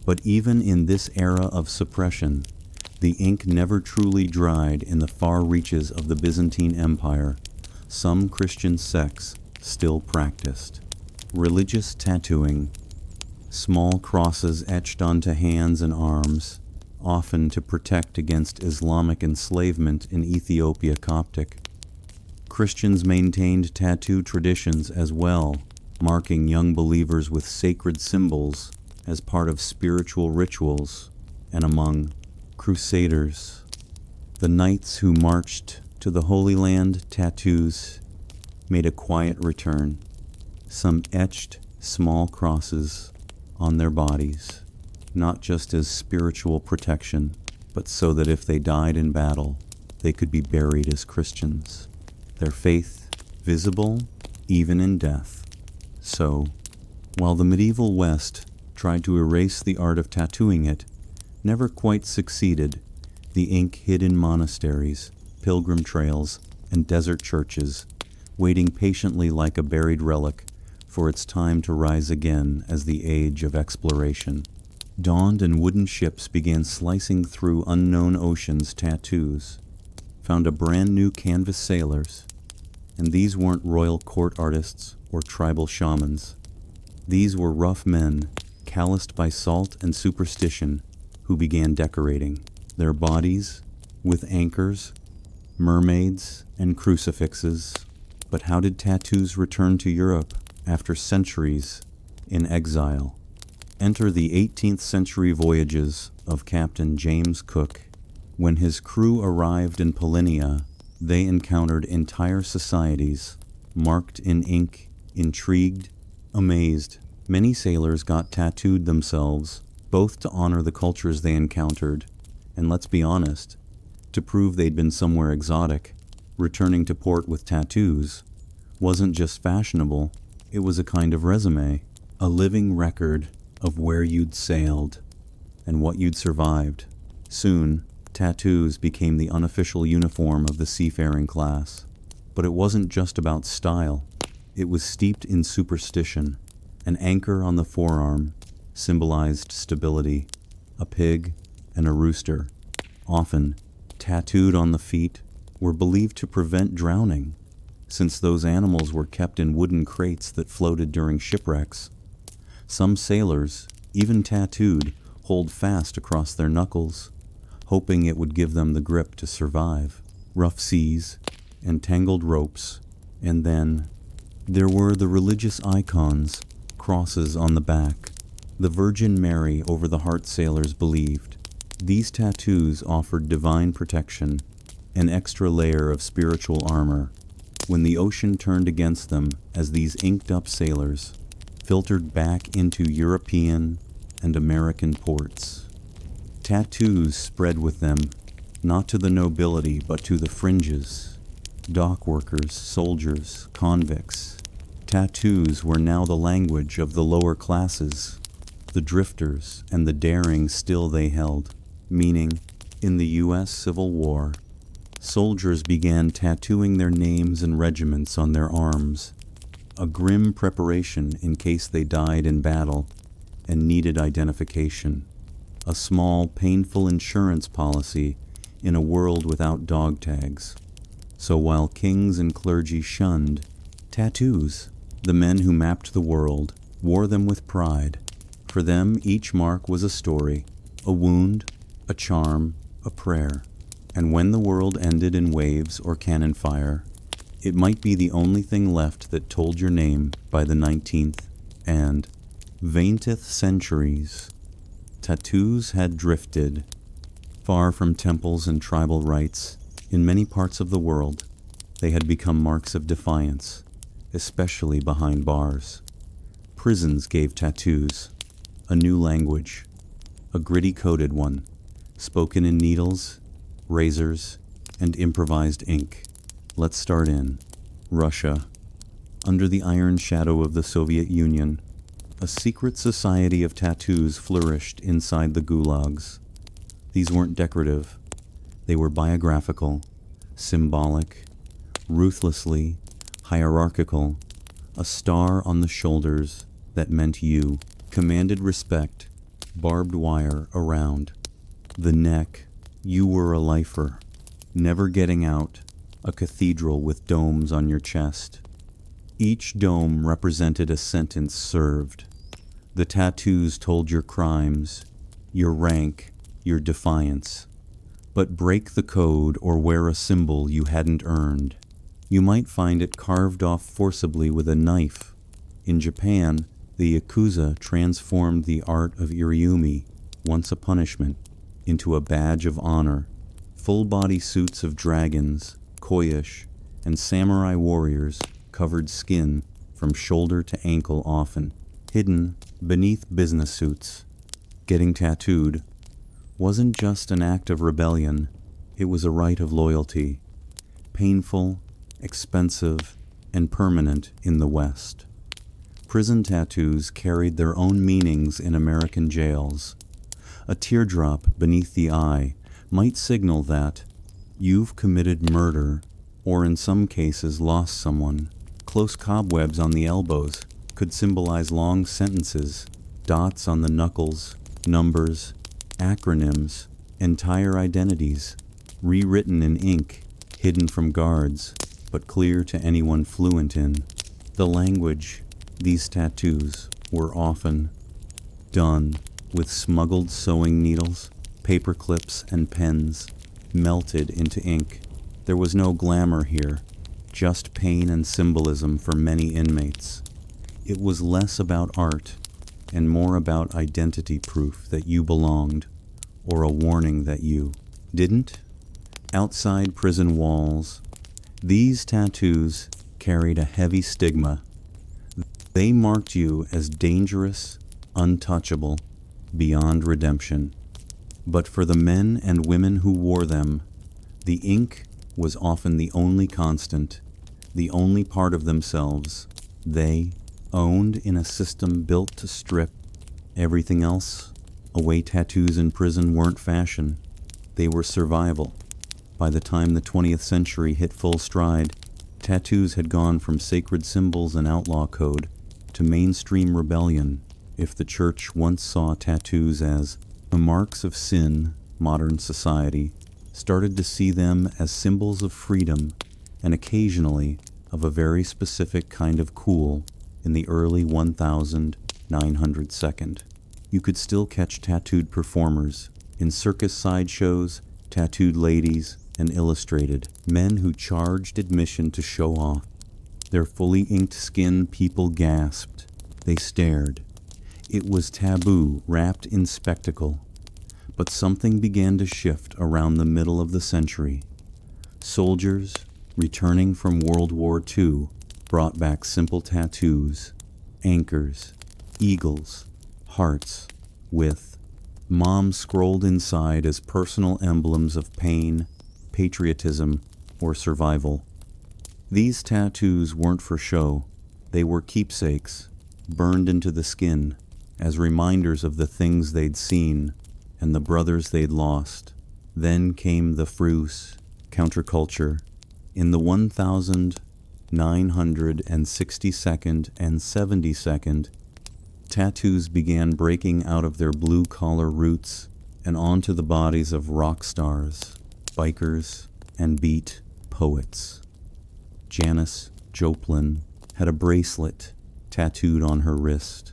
[SPEAKER 1] But even in this era of suppression, the ink never truly dried in the far reaches of the Byzantine Empire. Some Christian sects still practiced religious tattooing, small crosses etched onto hands and arms, often to protect against Islamic enslavement in Ethiopia Coptic. Christians maintained tattoo traditions as well, marking young believers with sacred symbols as part of spiritual rituals. And among Crusaders, the knights who marched to the Holy Land, tattoos made a quiet return. Some etched small crosses on their bodies, not just as spiritual protection, but so that if they died in battle, they could be buried as Christians, their faith visible even in death. So, while the medieval West tried to erase the art of tattooing, it never quite succeeded. The ink hid in monasteries, pilgrim trails, and desert churches, waiting patiently like a buried relic for its time to rise again as the age of exploration dawned and wooden ships began slicing through unknown oceans. Tattoos found a brand new canvas sailors, and these weren't royal court artists or tribal shamans. These were rough men, calloused by salt and superstition, who began decorating their bodies with anchors, mermaids, and crucifixes. But how did tattoos return to Europe after centuries in exile? Enter the 18th century voyages of Captain James Cook. When his crew arrived in Millennia, they encountered entire societies marked in ink, intrigued, amazed. Many sailors got tattooed themselves, both to honor the cultures they encountered, and let's be honest, to prove they'd been somewhere exotic. Returning to port with tattoos wasn't just fashionable, it was a kind of resume, a living record of where you'd sailed and what you'd survived. Soon, tattoos became the unofficial uniform of the seafaring class. But it wasn't just about style, it was steeped in superstition. An anchor on the forearm symbolized stability, a pig and a rooster, often tattooed on the feet, were believed to prevent drowning, since those animals were kept in wooden crates that floated during shipwrecks. Some sailors, even tattooed, hold fast across their knuckles, hoping it would give them the grip to survive rough seas and tangled ropes. And then there were the religious icons, crosses on the back, the Virgin Mary over the heart. Sailors believed these tattoos offered divine protection, an extra layer of spiritual armor when the ocean turned against them, as these inked-up sailors filtered back into European and American ports. Tattoos spread with them, not to the nobility but to the fringes. Dock workers, soldiers, convicts. Tattoos were now the language of the lower classes, the drifters and the daring. Still they held meaning. In the U.S. Civil War, soldiers began tattooing their names and regiments on their arms, a grim preparation in case they died in battle and needed identification, a small, painful insurance policy in a world without dog tags. So while kings and clergy shunned tattoos, the men who mapped the world wore them with pride. For them, each mark was a story, a wound, a charm, a prayer. And when the world ended in waves or cannon fire, it might be the only thing left that told your name. By the 19th and 20th centuries, tattoos had drifted far from temples and tribal rites. In many parts of the world, they had become marks of defiance, especially behind bars. Prisons gave tattoos a new language, a gritty-coated one, spoken in needles, razors, and improvised ink. Let's start in Russia. Under the iron shadow of the Soviet Union, a secret society of tattoos flourished inside the gulags. These weren't decorative. They were biographical, symbolic, ruthlessly hierarchical, a star on the shoulders that meant you, commanded respect, barbed wire around. The neck, you were a lifer, never getting out, a cathedral with domes on your chest. Each dome represented a sentence served. The tattoos told your crimes, your rank, your defiance. But break the code or wear a symbol you hadn't earned. You might find it carved off forcibly with a knife. In Japan, the Yakuza transformed the art of iriumi, once a punishment, into a badge of honor. Full-body suits of dragons, koish, and samurai warriors covered skin from shoulder to ankle often, hidden beneath business suits. Getting tattooed wasn't just an act of rebellion, it was a rite of loyalty, painful, expensive, and permanent in the West. Prison tattoos carried their own meanings in American jails. A teardrop beneath the eye might signal that you've committed murder, or in some cases lost someone. Close cobwebs on the elbows could symbolize long sentences, dots on the knuckles, numbers, acronyms, entire identities, rewritten in ink, hidden from guards, but clear to anyone fluent in the language. These tattoos were often done with smuggled sewing needles, paper clips, and pens, melted into ink. There was no glamour here, just pain and symbolism for many inmates. It was less about art and more about identity proof that you belonged, or a warning that you didn't. Outside prison walls, these tattoos carried a heavy stigma. They marked you as dangerous, untouchable, beyond redemption. But for the men and women who wore them, the ink was often the only constant, the only part of themselves they owned in a system built to strip everything else away. Tattoos in prison weren't fashion, they were survival. By the time the 20th century hit full stride, tattoos had gone from sacred symbols and outlaw code to mainstream rebellion. If the church once saw tattoos as the marks of sin, modern society started to see them as symbols of freedom and occasionally of a very specific kind of cool. In the early 1902. You could still catch tattooed performers in circus sideshows, tattooed ladies, and illustrated men who charged admission to show off. Their fully inked skin, people gasped. They stared. It was taboo, wrapped in spectacle. But something began to shift around the middle of the century. Soldiers, returning from World War II, brought back simple tattoos, anchors, eagles, hearts, with mom scrolled inside as personal emblems of pain, patriotism, or survival. These tattoos weren't for show. They were keepsakes, burned into the skin as reminders of the things they'd seen and the brothers they'd lost. Then came the frus, counterculture. In the 1962nd and 72nd, tattoos began breaking out of their blue-collar roots and onto the bodies of rock stars, bikers, and beat poets. Janis Joplin had a bracelet tattooed on her wrist.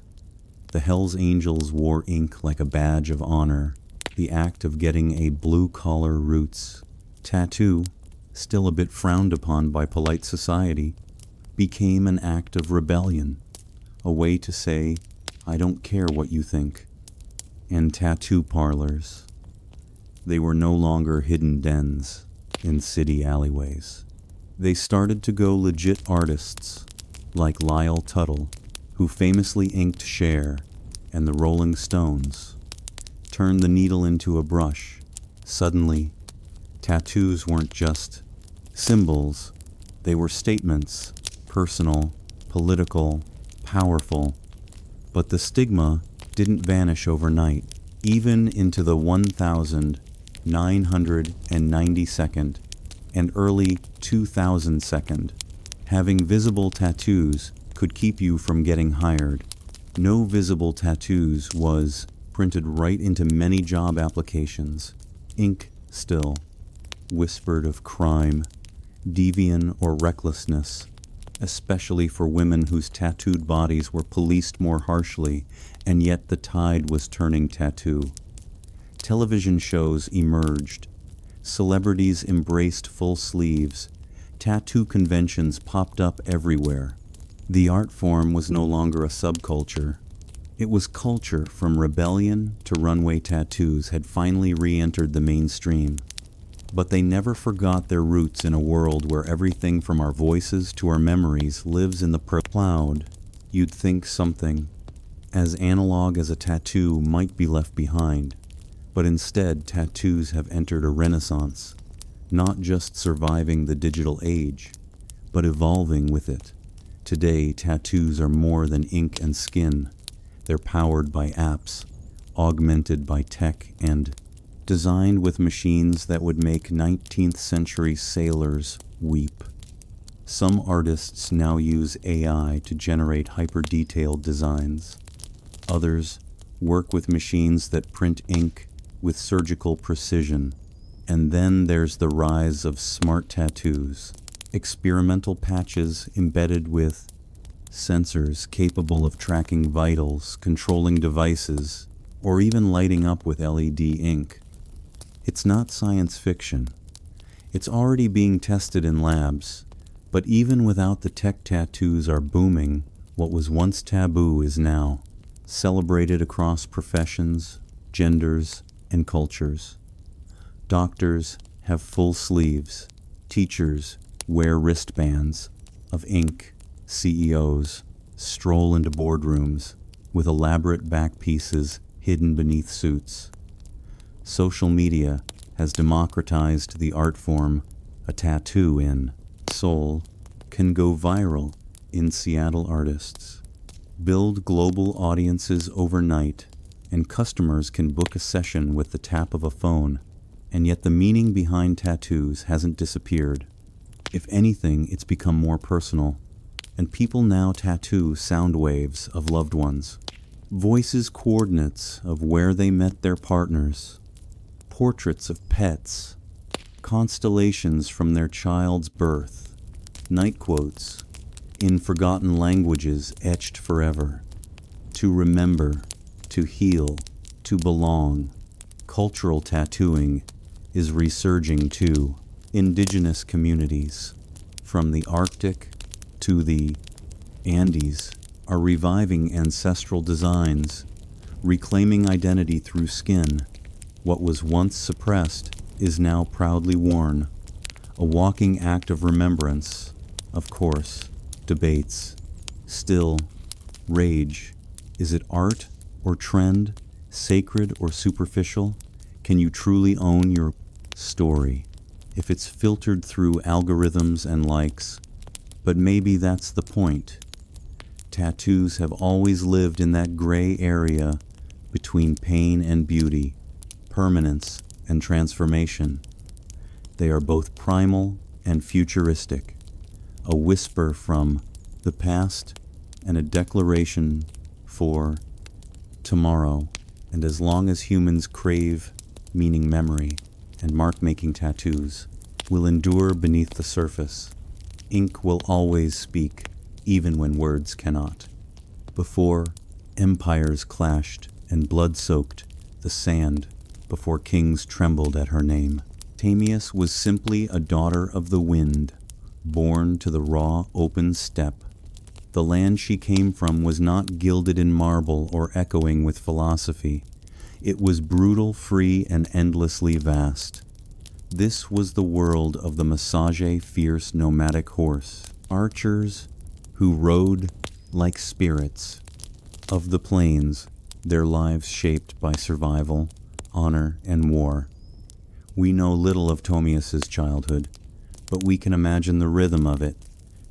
[SPEAKER 1] The Hells Angels wore ink like a badge of honor, the act of getting a blue-collar roots tattoo, still a bit frowned upon by polite society, became an act of rebellion, a way to say, I don't care what you think. And tattoo parlors, they were no longer hidden dens in city alleyways. They started to go legit artists, like Lyle Tuttle, who famously inked Cher and the Rolling Stones. Turn the needle into a brush. Suddenly, tattoos weren't just symbols. They were statements, personal, political, powerful. But the stigma didn't vanish overnight. Even into the 1992nd and early 2000nd, having visible tattoos could keep you from getting hired. No visible tattoos was printed right into many job applications. Ink still whispered of crime, deviance, or recklessness, especially for women whose tattooed bodies were policed more harshly, and yet the tide was turning tattoo. Television shows emerged. Celebrities embraced full sleeves. Tattoo conventions popped up everywhere. The art form was no longer a subculture. It was culture. From rebellion to runway tattoos had finally re-entered the mainstream. But they never forgot their roots in a world where everything from our voices to our memories lives in the cloud. You'd think something as analog as a tattoo might be left behind, but instead tattoos have entered a renaissance, not just surviving the digital age, but evolving with it. Today, tattoos are more than ink and skin. They're powered by apps, augmented by tech, and designed with machines that would make 19th century sailors weep. Some artists now use AI to generate hyper-detailed designs. Others work with machines that print ink with surgical precision. And then there's the rise of smart tattoos, experimental patches embedded with sensors capable of tracking vitals, controlling devices, or even lighting up with LED ink. It's not science fiction. It's already being tested in labs, but even without the tech, tattoos are booming. What was once taboo is now celebrated across professions, genders, and cultures. Doctors have full sleeves. Teachers wear wristbands of ink. CEOs stroll into boardrooms with elaborate back pieces hidden beneath suits. Social media has democratized the art form. A tattoo in Seoul can go viral in Seattle. Artists build global audiences overnight, and customers can book a session with the tap of a phone. And yet the meaning behind tattoos hasn't disappeared. If anything, it's become more personal, and people now tattoo sound waves of loved ones, voices, coordinates of where they met their partners, portraits of pets, constellations from their child's birth, night quotes in forgotten languages etched forever. To remember, to heal, to belong. Cultural tattooing is resurging too. Indigenous communities, from the Arctic to the Andes, are reviving ancestral designs, reclaiming identity through skin. What was once suppressed is now proudly worn, a walking act of remembrance. Of course, debates still rage. Is it art or trend, sacred or superficial? Can you truly own your story if it's filtered through algorithms and likes? But maybe that's the point. Tattoos have always lived in that gray area between pain and beauty, permanence and transformation. They are both primal and futuristic, a whisper from the past and a declaration for tomorrow. And as long as humans crave meaning, memory, and mark-making, tattoos will endure beneath the surface. Ink will always speak, even when words cannot. Before empires clashed and blood soaked the sand, before kings trembled at her name, Tamias was simply a daughter of the wind, born to the raw, open steppe. The land she came from was not gilded in marble or echoing with philosophy. It was brutal, free, and endlessly vast. This was the world of the Massage, fierce nomadic horse, archers who rode like spirits of the plains, their lives shaped by survival, honor, and war. We know little of Tomius's childhood, but we can imagine the rhythm of it.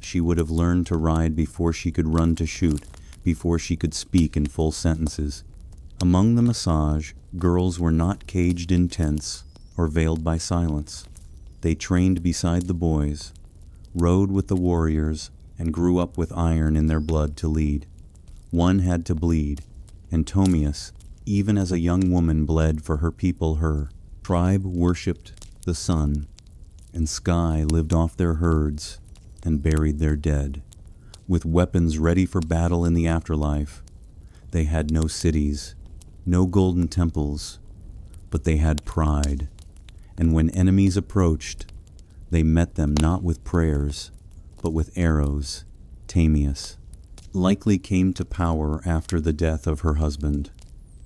[SPEAKER 1] She would have learned to ride before she could run to shoot, before she could speak in full sentences. Among the massage, girls were not caged in tents or veiled by silence. They trained beside the boys, rode with the warriors, and grew up with iron in their blood to lead. One had to bleed, and Tomius, even as a young woman, bled for her people. Her tribe worshipped the sun, and sky lived off their herds and buried their dead. With weapons ready for battle in the afterlife, they had no cities, no golden temples, but they had pride. And when enemies approached, they met them not with prayers, but with arrows. Tamius likely came to power after the death of her husband,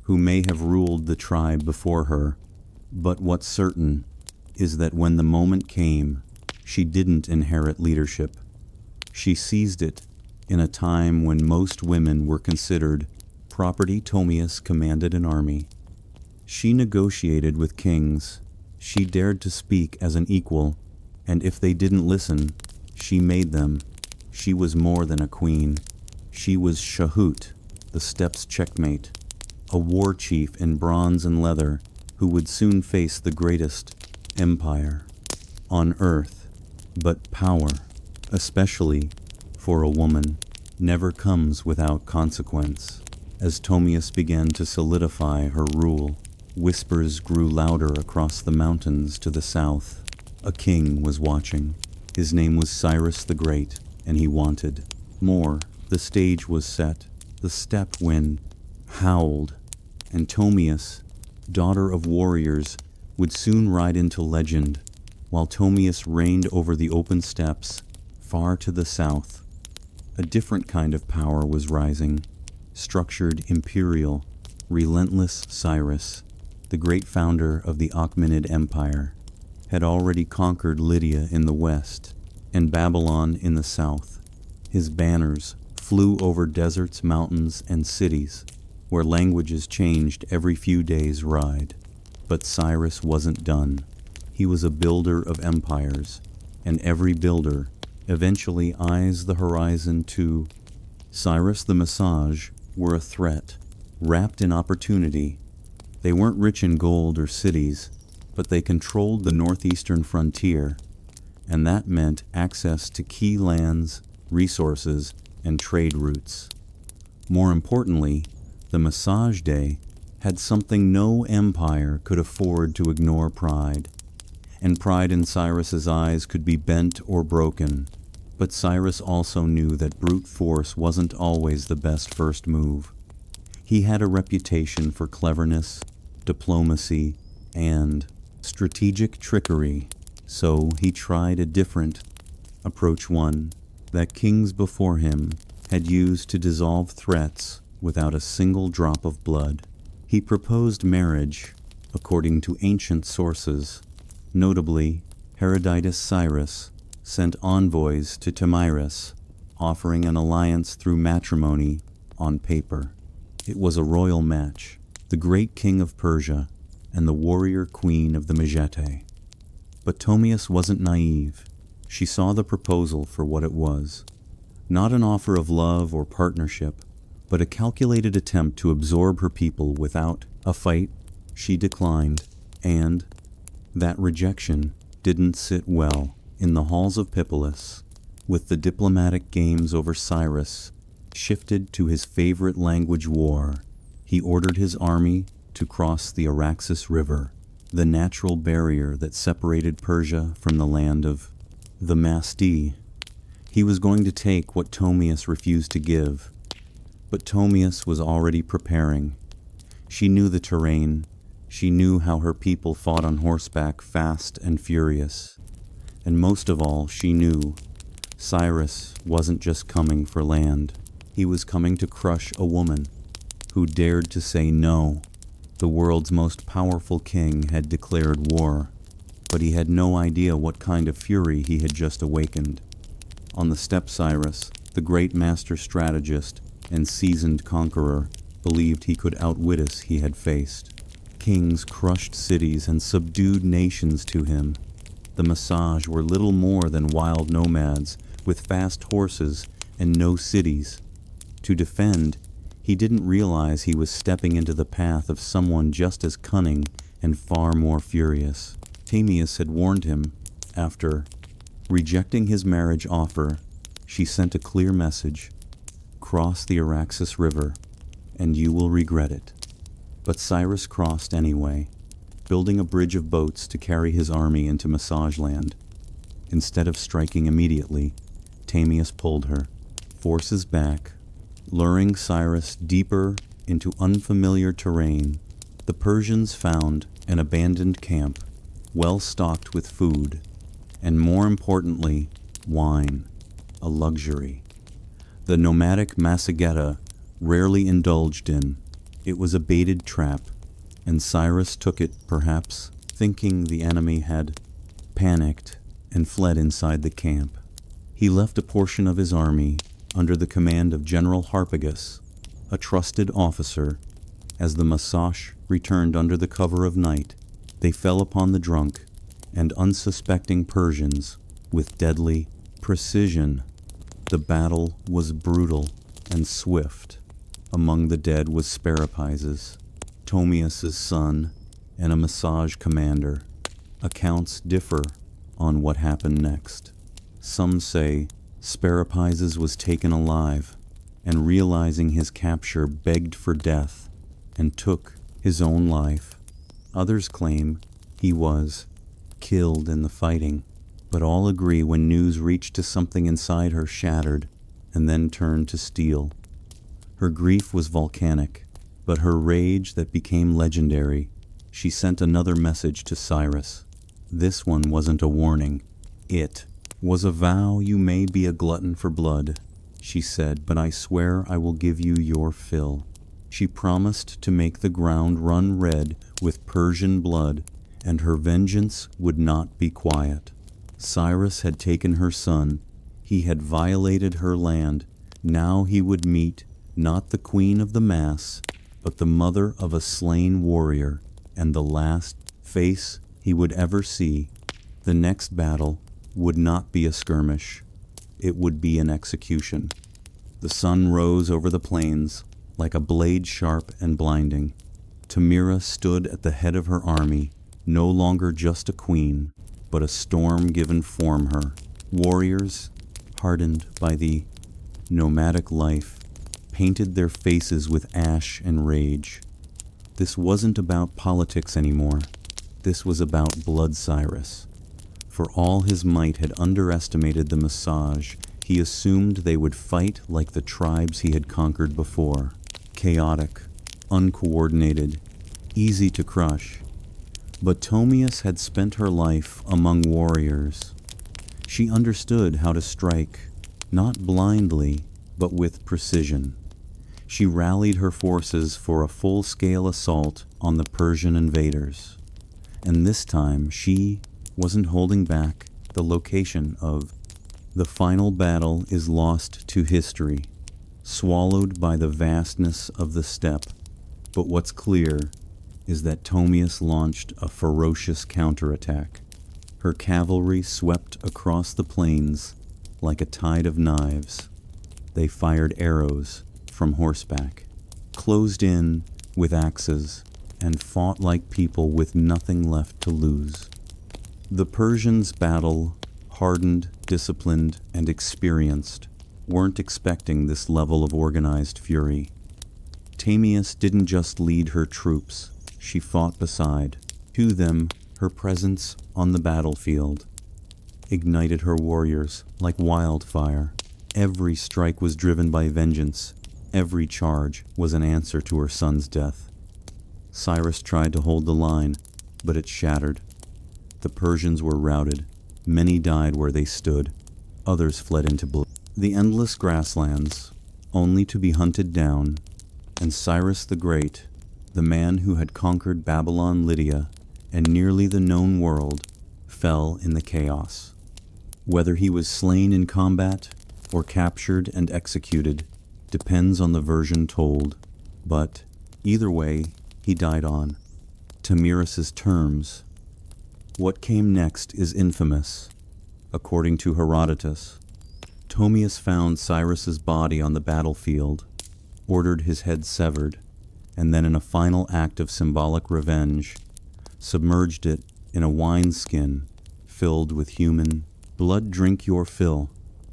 [SPEAKER 1] who may have ruled the tribe before her, but what's certain is that when the moment came, she didn't inherit leadership. She seized it in a time when most women were considered property. Tomius commanded an army. She negotiated with kings. She dared to speak as an equal, and if they didn't listen, she made them. She was more than a queen. She was Shahut, the steppes' checkmate, a war chief in bronze and leather who would soon face the greatest empire on earth. But power, especially for a woman, never comes without consequence. As Tomius began to solidify her rule, whispers grew louder across the mountains to the south. A king was watching. His name was Cyrus the Great, and he wanted more. The stage was set. The steppe wind howled, and Tomius, daughter of warriors, would soon ride into legend, while Tomius reigned over the open steppes far to the south. A different kind of power was rising. Structured, imperial, relentless Cyrus, the great founder of the Achaemenid Empire, had already conquered Lydia in the west and Babylon in the south. His banners flew over deserts, mountains, and cities, where languages changed every few days' ride. But Cyrus wasn't done. He was a builder of empires, and every builder eventually eyes the horizon too. Cyrus the Massage were a threat, wrapped in opportunity. They weren't rich in gold or cities, but they controlled the northeastern frontier, and that meant access to key lands, resources, and trade routes. More importantly, the Massage Day had something no empire could afford to ignore: pride. And pride in Cyrus's eyes could be bent or broken, but Cyrus also knew that brute force wasn't always the best first move. He had a reputation for cleverness, diplomacy, and strategic trickery, so he tried a different approach, one that kings before him had used to dissolve threats without a single drop of blood. He proposed marriage according to ancient sources. Notably, Herodotus Cyrus sent envoys to Tamiris, offering an alliance through matrimony on paper. It was a royal match, the great king of Persia and the warrior queen of the Megete. But Tomius wasn't naive. She saw the proposal for what it was. Not an offer of love or partnership, but a calculated attempt to absorb her people without a fight. She declined, and that rejection didn't sit well in the halls of Pipolis. With the diplomatic games over, Cyrus shifted to his favorite language: war. He ordered his army to cross the Araxes River, the natural barrier that separated Persia from the land of the Masti. He was going to take what Tomius refused to give. But Tomius was already preparing. She knew the terrain. She knew how her people fought on horseback, fast and furious. And most of all, she knew Cyrus wasn't just coming for land. He was coming to crush a woman who dared to say no. The world's most powerful king had declared war, but he had no idea what kind of fury he had just awakened. On the steppe, Cyrus, the great master strategist and seasoned conqueror, believed he could outwit us he had faced. kings crushed cities and subdued nations to him. The Massage were little more than wild nomads with fast horses and no cities. To defend, he didn't realize he was stepping into the path of someone just as cunning and far more furious. Tamias had warned him. After rejecting his marriage offer, she sent a clear message: cross the Araxes River, and you will regret it. But Cyrus crossed anyway, building a bridge of boats to carry his army into Massage Land. Instead of striking immediately, Tamias pulled her forces back, luring Cyrus deeper into unfamiliar terrain. The Persians found an abandoned camp, well stocked with food, and more importantly, wine, a luxury the nomadic Massageta rarely indulged in. It was a baited trap, and Cyrus took it, perhaps thinking the enemy had panicked and fled inside the camp. He left a portion of his army under the command of General Harpagus, a trusted officer. As the Massage returned under the cover of night, they fell upon the drunk and unsuspecting Persians with deadly precision. The battle was brutal and swift. Among the dead was Sparapises, Tomius's son and a Massage commander. Accounts differ on what happened next. Some say Sparapises was taken alive and, realizing his capture, begged for death and took his own life. Others claim he was killed in the fighting, but all agree when news reached to something inside her shattered and then turned to steel. Her grief was volcanic, but her rage that became legendary. She sent another message to Cyrus. This one wasn't a warning. It was a vow. You may be a glutton for blood, she said, but I swear I will give you your fill. She promised to make the ground run red with Persian blood, and her vengeance would not be quiet. Cyrus had taken her son. He had violated her land. Now he would meet not the queen of the mass, but the mother of a slain warrior, and the last face he would ever see. The next battle would not be a skirmish. It would be an execution. The sun rose over the plains like a blade sharp and blinding. Tamira stood at the head of her army, no longer just a queen, but a storm given form her. Warriors, hardened by the nomadic life, painted their faces with ash and rage. This wasn't about politics anymore. This was about blood. Cyrus, for all his might, had underestimated the Massage. He assumed they would fight like the tribes he had conquered before. Chaotic, uncoordinated, easy to crush. But Tomius had spent her life among warriors. She understood how to strike, not blindly, but with precision. She rallied her forces for a full-scale assault on the Persian invaders. And this time she wasn't holding back. The location of the final battle is lost to history, swallowed by the vastness of the steppe. But what's clear is that Tomius launched a ferocious counterattack. Her cavalry swept across the plains like a tide of knives. They fired arrows from horseback, closed in with axes, and fought like people with nothing left to lose. The Persians' battle, hardened, disciplined, and experienced, weren't expecting this level of organized fury. Tamias didn't just lead her troops, she fought beside. To them, her presence on the battlefield ignited her warriors like wildfire. Every strike was driven by vengeance. Every charge was an answer to her son's death. Cyrus tried to hold the line, but it shattered. The Persians were routed. Many died where they stood. Others fled into the endless grasslands, only to be hunted down. And Cyrus the Great, the man who had conquered Babylon, Lydia, and nearly the known world, fell in the chaos. Whether he was slain in combat or captured and executed depends on the version told, but either way, he died on. Tamiras's terms. What came next is infamous. According to Herodotus, Ptolemus found Cyrus's body on the battlefield, ordered his head severed, and then in a final act of symbolic revenge, submerged it in a wineskin filled with human blood. Drink your fill,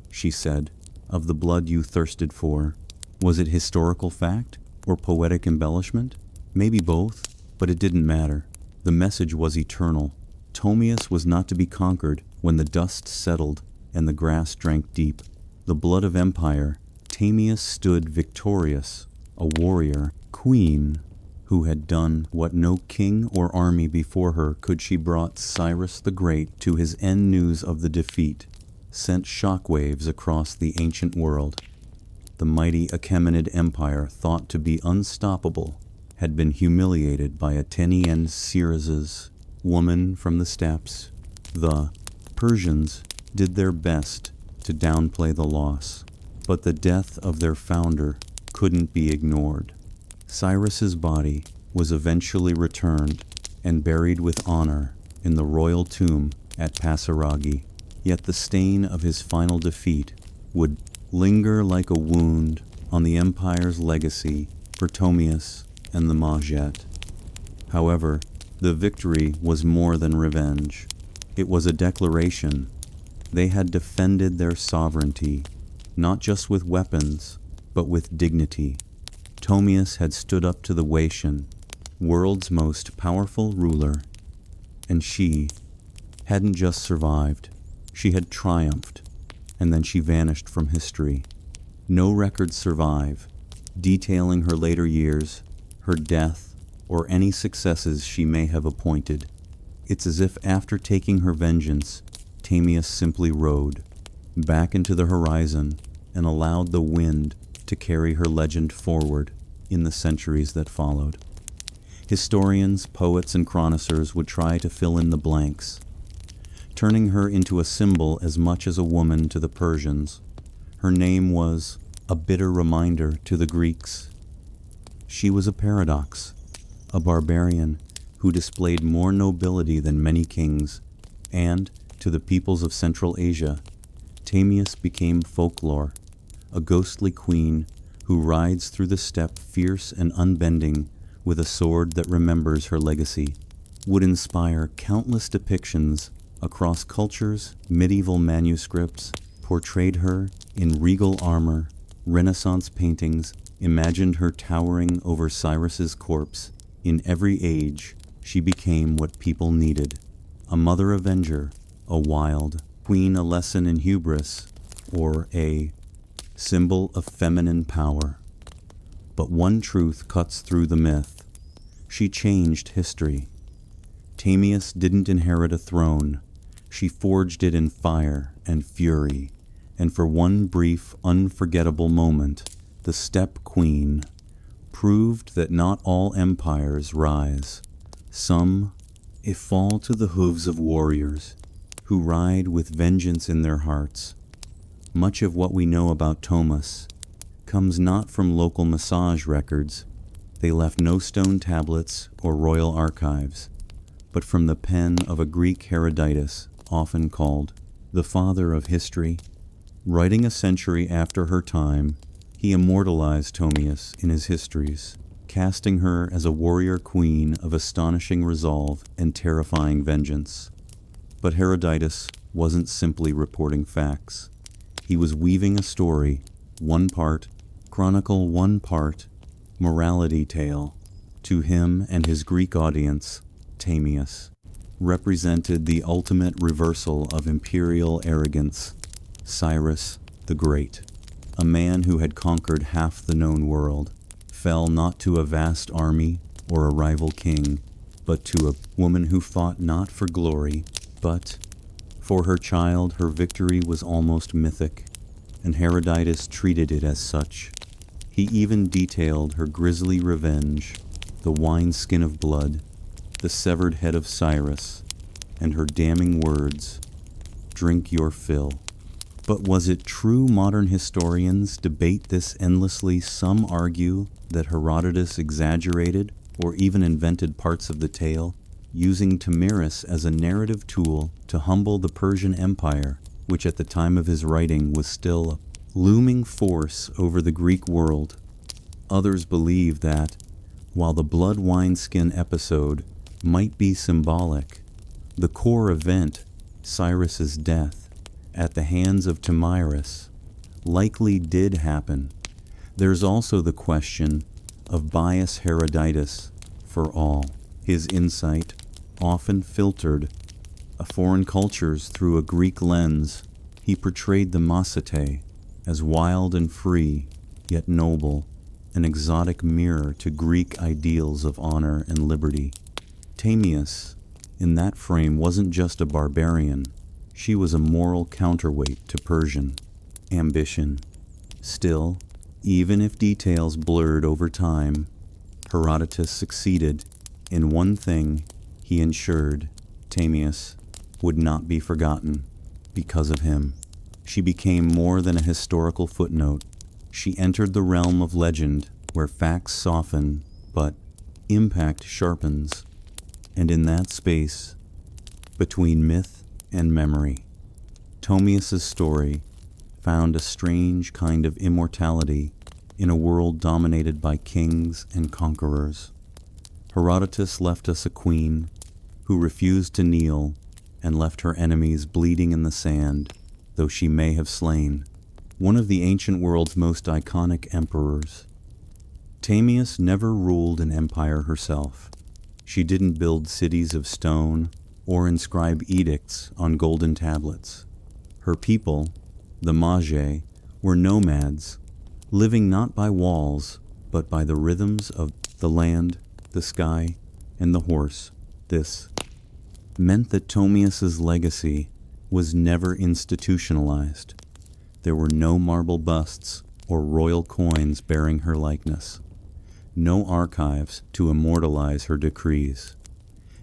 [SPEAKER 1] she said, of the blood you thirsted for. Was it historical fact or poetic embellishment? Maybe both, but it didn't matter. The message was eternal. Ptolemus was not to be conquered when the dust settled and the grass drank deep. The blood of empire, Ptolemus stood victorious, a warrior, queen, who had done what no king or army before her could. She brought Cyrus the Great to his end. News of the defeat sent shockwaves across the ancient world. The mighty Achaemenid Empire, thought to be unstoppable, had been humiliated by Athenian Cyrus's woman from the steppes. The Persians did their best to downplay the loss, but the death of their founder couldn't be ignored. Cyrus's body was eventually returned and buried with honor in the royal tomb at Passaragi. Yet the stain of his final defeat would linger like a wound on the empire's legacy for Ptolemus and the Majet. However, the victory was more than revenge. It was a declaration. They had defended their sovereignty, not just with weapons, but with dignity. Ptolemus had stood up to the Waitian, world's most powerful ruler, and she hadn't just survived, she had triumphed, and then she vanished from history. No records survive, detailing her later years, her death, or any successes she may have appointed. It's as if after taking her vengeance, Ptolemus simply rode back into the horizon and allowed the wind to carry her legend forward in the centuries that followed. Historians, poets, and chroniclers would try to fill in the blanks, turning her into a symbol as much as a woman to the Persians. Her name was a bitter reminder to the Greeks. She was a paradox, a barbarian who displayed more nobility than many kings, and to the peoples of Central Asia, Ptolemus became folklore, a ghostly queen who rides through the steppe fierce and unbending with a sword that remembers her legacy. Would inspire countless depictions across cultures. Medieval manuscripts portrayed her in regal armor. Renaissance paintings imagined her towering over Cyrus's corpse. In every age, she became what people needed: a mother avenger, a wild queen, a lesson in hubris, or a symbol of feminine power. But one truth cuts through the myth. She changed history. Ptolemus didn't inherit a throne. She forged it in fire and fury, and for one brief, unforgettable moment, the steppe queen proved that not all empires rise. Some fall to the hooves of warriors who ride with vengeance in their hearts. Much of what we know about Ptolemus comes not from local massage records. They left no stone tablets or royal archives, but from the pen of a Greek Herodotus, often called the father of history. Writing a century after her time, he immortalized Ptolemus in his histories, casting her as a warrior queen of astonishing resolve and terrifying vengeance. But Herodotus wasn't simply reporting facts. He was weaving a story, one part chronicle, one part morality tale. To him and his Greek audience, Ptolemus represented the ultimate reversal of imperial arrogance. Cyrus the Great, a man who had conquered half the known world, fell not to a vast army or a rival king, but to a woman who fought not for glory, but for her child. Her victory was almost mythic, and Herodotus treated it as such. He even detailed her grisly revenge, the wineskin of blood, the severed head of Cyrus, and her damning words, "Drink your fill." But was it true? Modern historians debate this endlessly. Some argue that Herodotus exaggerated or even invented parts of the tale, using Tamiris as a narrative tool to humble the Persian Empire, which at the time of his writing was still a looming force over the Greek world. Others believe that, while the blood wineskin episode might be symbolic, the core event, Cyrus's death, at the hands of Tamiris, likely did happen. There's also the question of bias Herodotus for all. His insight often filtered foreign cultures through a Greek lens. He portrayed the Massete as wild and free, yet noble, an exotic mirror to Greek ideals of honor and liberty. Tamias, in that frame, wasn't just a barbarian. She was a moral counterweight to Persian ambition. Still, even if details blurred over time, Herodotus succeeded in one thing. He ensured Tamias would not be forgotten. Because of him, she became more than a historical footnote. She entered the realm of legend, where facts soften, but impact sharpens. And in that space, between myth and memory, Tomius's story found a strange kind of immortality in a world dominated by kings and conquerors. Herodotus left us a queen who refused to kneel and left her enemies bleeding in the sand, though she may have slain one of the ancient world's most iconic emperors. Tamias never ruled an empire herself. She didn't build cities of stone or inscribe edicts on golden tablets. Her people, the Magi, were nomads, living not by walls, but by the rhythms of the land, the sky, and the horse. This meant that Tomius's legacy was never institutionalized. There were no marble busts or royal coins bearing her likeness, no archives to immortalize her decrees.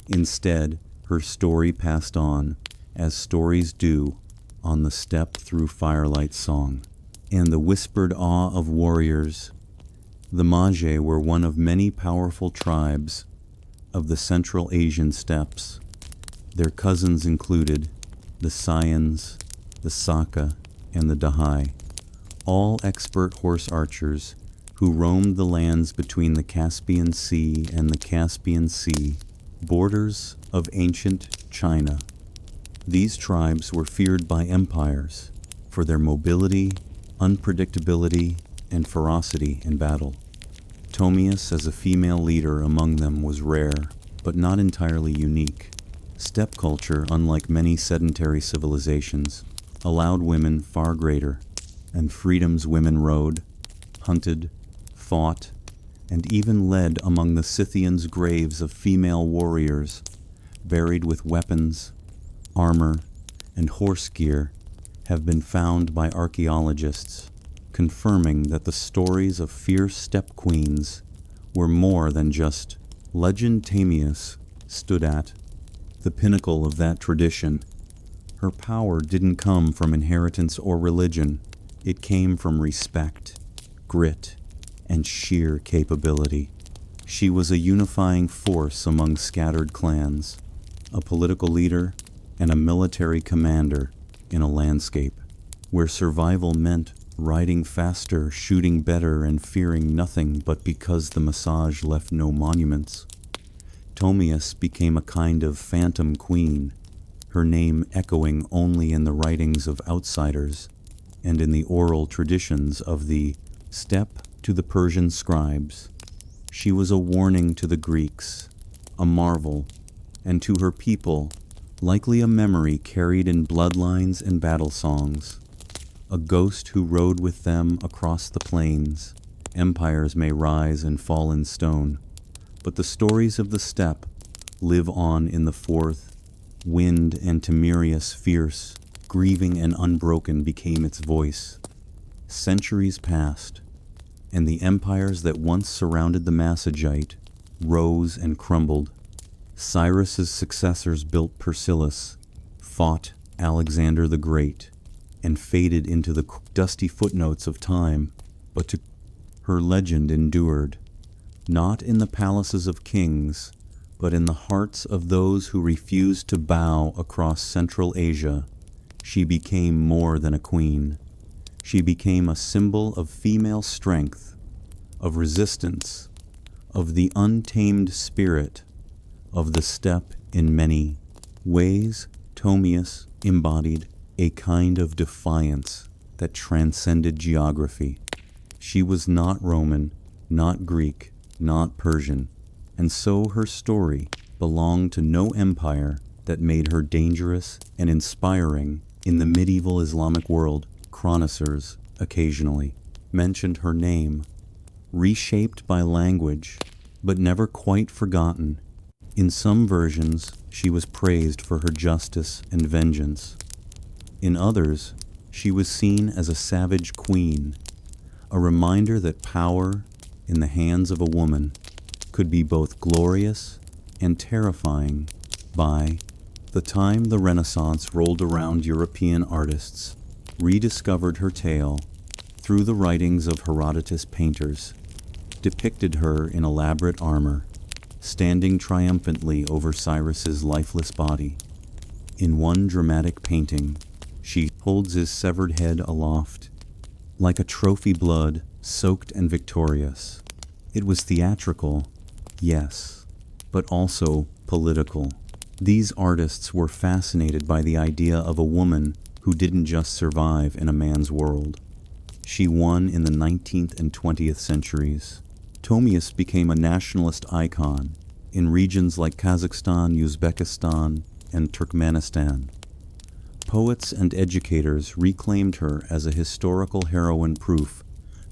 [SPEAKER 1] Instead, her story passed on, as stories do, on the steppe through firelight song, and the whispered awe of warriors. The Magi were one of many powerful tribes of the Central Asian steppes. Their cousins included the Sayans, the Saka, and the Dahai, all expert horse archers who roamed the lands between the Caspian Sea and the Caspian Sea, borders of ancient China. These tribes were feared by empires for their mobility, unpredictability, and ferocity in battle. Tomius as a female leader among them was rare, but not entirely unique. Steppe culture, unlike many sedentary civilizations, allowed women far greater, and freedoms women rode, hunted, fought, and even led among the Scythians' graves of female warriors, buried with weapons, armor, and horse gear, have been found by archaeologists, confirming that the stories of fierce steppe queens were more than just legend. Tamias stood at the pinnacle of that tradition. Her power didn't come from inheritance or religion. It came from respect, grit, and sheer capability. She was a unifying force among scattered clans, a political leader, and a military commander in a landscape where survival meant riding faster, shooting better, and fearing nothing but because the massage left no monuments. Tomius became a kind of phantom queen, her name echoing only in the writings of outsiders and in the oral traditions of the steppe to the Persian scribes. She was a warning to the Greeks, a marvel, and to her people, likely a memory carried in bloodlines and battle songs. A ghost who rode with them across the plains. Empires may rise and fall in stone, but the stories of the steppe live on in the fourth. Wind and Timerius fierce, grieving and unbroken became its voice. Centuries passed, and the empires that once surrounded the Massagite rose and crumbled. Cyrus's successors built Persilis, fought Alexander the Great, and faded into the dusty footnotes of time, but her legend endured. not in the palaces of kings, but in the hearts of those who refused to bow across Central Asia. She became more than a queen. She became a symbol of female strength, of resistance, of the untamed spirit, of the step in many ways. Tomius embodied a kind of defiance that transcended geography. She was not Roman, not Greek, not Persian, and so her story belonged to no empire that made her dangerous and inspiring. In the medieval Islamic world, chroniclers occasionally mentioned her name, reshaped by language, but never quite forgotten. In some versions, she was praised for her justice and vengeance. In others, she was seen as a savage queen, a reminder that power in the hands of a woman could be both glorious and terrifying. By the time the Renaissance rolled around, European artists rediscovered her tale through the writings of Herodotus painters, depicted her in elaborate armor, standing triumphantly over Cyrus's lifeless body. In one dramatic painting, she holds his severed head aloft, like a trophy, blood soaked and victorious. It was theatrical, yes, but also political. These artists were fascinated by the idea of a woman who didn't just survive in a man's world. She won in the 19th and 20th centuries. Tomius became a nationalist icon in regions like Kazakhstan, Uzbekistan, and Turkmenistan. Poets and educators reclaimed her as a historical heroine, proof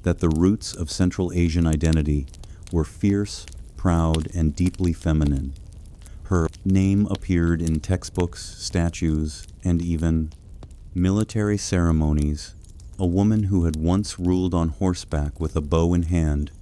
[SPEAKER 1] that the roots of Central Asian identity were fierce, proud, and deeply feminine. Her name appeared in textbooks, statues, and even military ceremonies. A woman who had once ruled on horseback with a bow in hand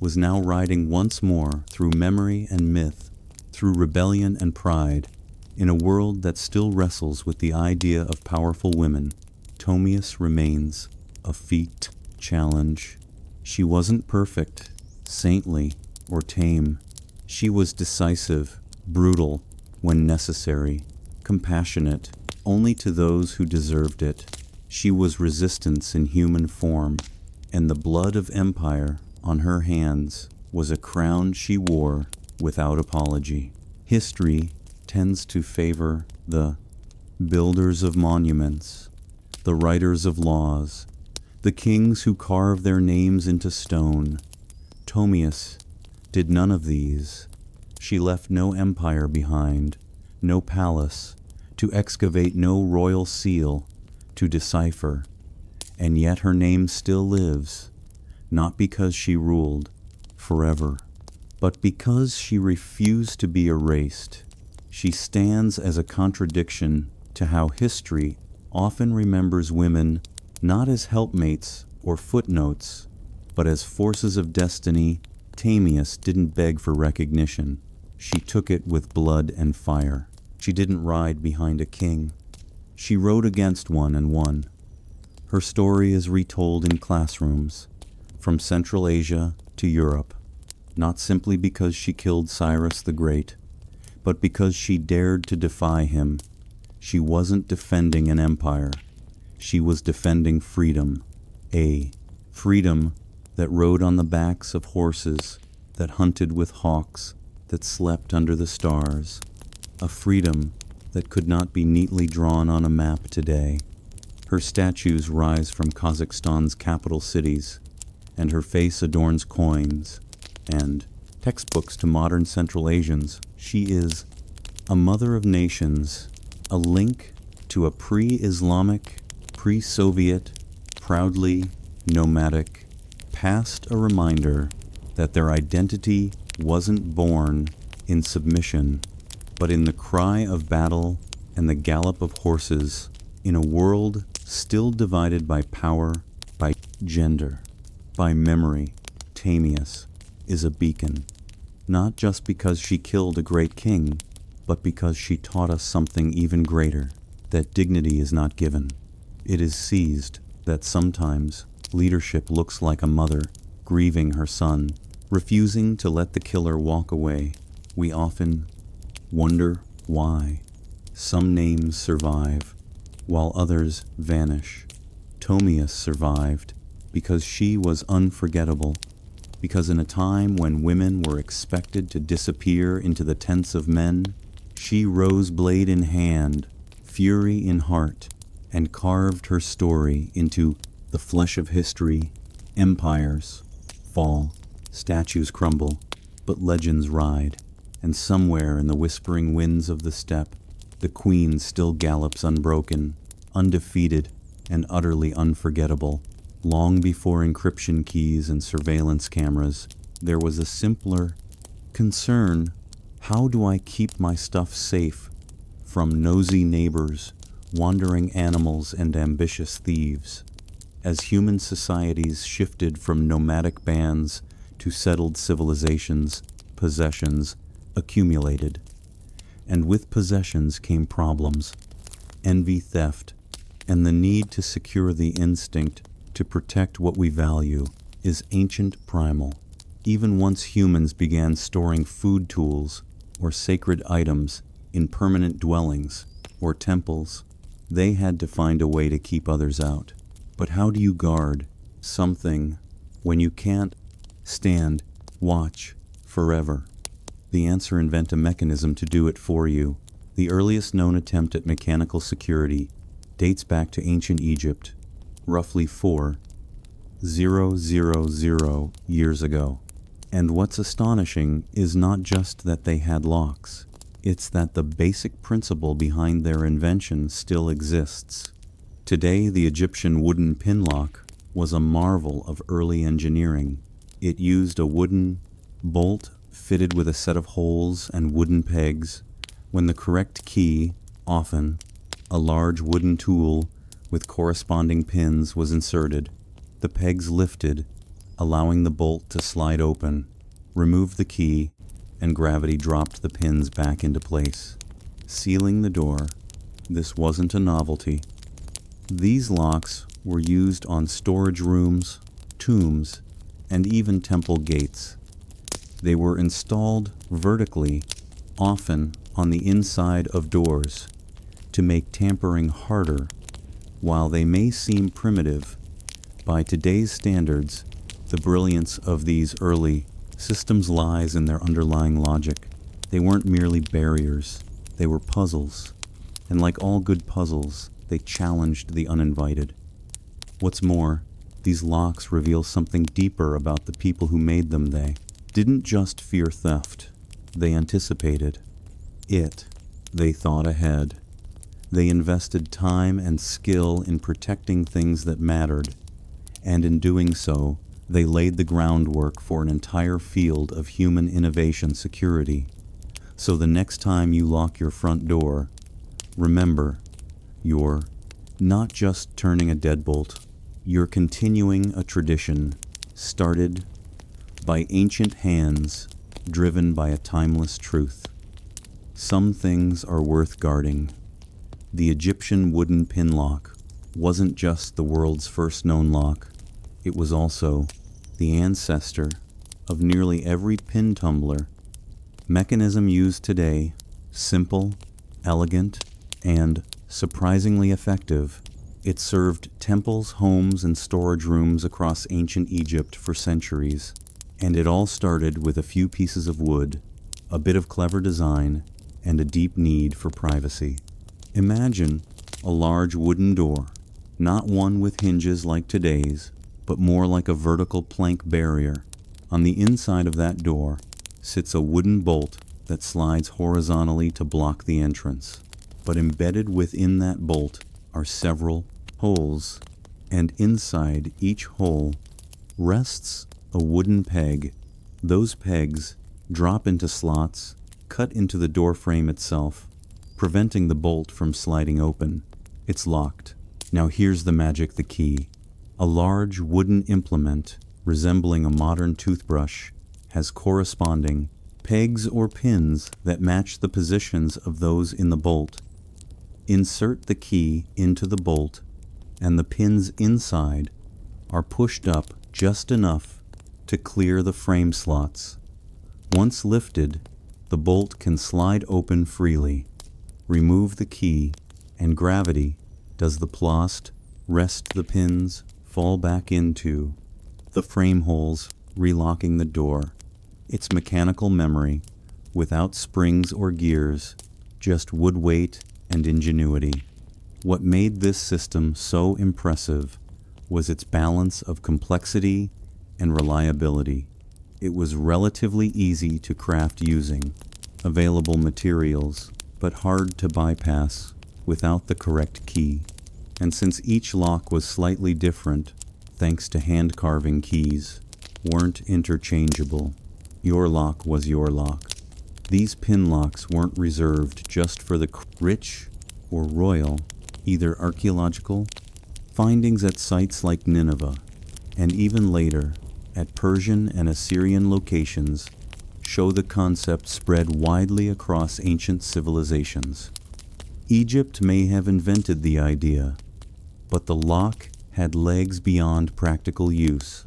[SPEAKER 1] was now riding once more through memory and myth, through rebellion and pride, in a world that still wrestles with the idea of powerful women. Tomius remains a feat challenge. She wasn't perfect, saintly, or tame. She was decisive, brutal when necessary, compassionate only to those who deserved it. She was resistance in human form, and the blood of empire on her hands was a crown she wore without apology. History tends to favor the builders of monuments, the writers of laws, the kings who carve their names into stone. Tomius did none of these. She left no empire behind, no palace, to excavate, no royal seal to decipher, and yet her name still lives, not because she ruled forever, but because she refused to be erased. She stands as a contradiction to how history often remembers women not as helpmates or footnotes, but as forces of destiny. Tomius didn't beg for recognition. She took it with blood and fire. She didn't ride behind a king. She rode against one and won. Her story is retold in classrooms, from Central Asia to Europe, not simply because she killed Cyrus the Great, but because she dared to defy him. She wasn't defending an empire. She was defending freedom, a freedom that rode on the backs of horses, that hunted with hawks, that slept under the stars, a freedom that could not be neatly drawn on a map today. Her statues rise from Kazakhstan's capital cities, and her face adorns coins and textbooks to modern Central Asians. She is a mother of nations, a link to a pre-Islamic, pre-Soviet, proudly nomadic past, a reminder that their identity wasn't born in submission, but in the cry of battle and the gallop of horses, in a world still divided by power, by gender, by memory. Tomius is a beacon, not just because she killed a great king, but because she taught us something even greater, that dignity is not given. It is seized, that sometimes leadership looks like a mother grieving her son, Refusing to let the killer walk away, we often wonder why. Some names survive, while others vanish. Tomius survived because she was unforgettable, because in a time when women were expected to disappear into the tents of men, she rose blade in hand, fury in heart, and carved her story into the flesh of history. Empires fall, statues crumble, but legends ride, and somewhere in the whispering winds of the steppe, the queen still gallops unbroken, undefeated, and utterly unforgettable. Long before encryption keys and surveillance cameras, there was a simpler concern: how do I keep my stuff safe from nosy neighbors, wandering animals, and ambitious thieves? As human societies shifted from nomadic bands to settled civilizations, possessions accumulated. And with possessions came problems: envy, theft, and the need to secure. The instinct to protect what we value is ancient, primal. Even once humans began storing food tools or sacred items in permanent dwellings or temples, they had to find a way to keep others out. But how do you guard something when you can't stand watch forever? The answer: invent a mechanism to do it for you. The earliest known attempt at mechanical security dates back to ancient Egypt, roughly 4,000 years ago. And what's astonishing is not just that they had locks, it's that the basic principle behind their invention still exists. Today, the Egyptian wooden pin lock was a marvel of early engineering. It used a wooden bolt fitted with a set of holes and wooden pegs. When the correct key, often a large wooden tool with corresponding pins, was inserted, the pegs lifted, allowing the bolt to slide open. Remove the key, and gravity dropped the pins back into place, sealing the door. This wasn't a novelty. These locks were used on storage rooms, tombs, and even temple gates. They were installed vertically, often on the inside of doors, to make tampering harder. While they may seem primitive, by today's standards, the brilliance of these early systems lies in their underlying logic. They weren't merely barriers, they were puzzles. And like all good puzzles, they challenged the uninvited. What's more, these locks reveal something deeper about the people who made them. They didn't just fear theft, they anticipated it. They thought ahead. They invested time and skill in protecting things that mattered, and in doing so, they laid the groundwork for an entire field of human innovation security. So the next time you lock your front door, remember, you're not just turning a deadbolt, you're continuing a tradition started by ancient hands, driven by a timeless truth. Some things are worth guarding. The Egyptian wooden pin lock wasn't just the world's first known lock, it was also the ancestor of nearly every pin tumbler. Mechanism used today: simple, elegant, and surprisingly effective. It served temples, homes, and storage rooms across ancient Egypt for centuries. And it all started with a few pieces of wood, a bit of clever design, and a deep need for privacy. Imagine a large wooden door, not one with hinges like today's, but more like a vertical plank barrier. On the inside of that door sits a wooden bolt that slides horizontally to block the entrance. But embedded within that bolt are several holes, and inside each hole rests a wooden peg. Those pegs drop into slots cut into the door frame itself, preventing the bolt from sliding open. It's locked. Now here's the magic: the key. A large wooden implement resembling a modern toothbrush has corresponding pegs or pins that match the positions of those in the bolt. Insert the key into the bolt, and the pins inside are pushed up just enough to clear the frame slots. Once lifted, the bolt can slide open freely. Remove the key, and gravity does the plast, rest the pins, fall back into the frame holes, relocking the door. It's mechanical memory, without springs or gears, just wood weight and ingenuity. What made this system so impressive was its balance of complexity and reliability. It was relatively easy to craft using available materials, but hard to bypass without the correct key. And since each lock was slightly different, thanks to hand carving keys, weren't interchangeable. Your lock was your lock. These pin locks weren't reserved just for the rich or royal, either archaeological findings at sites like Nineveh, and even later at Persian and Assyrian locations, show the concept spread widely across ancient civilizations. Egypt may have invented the idea, but the lock had legs beyond practical use.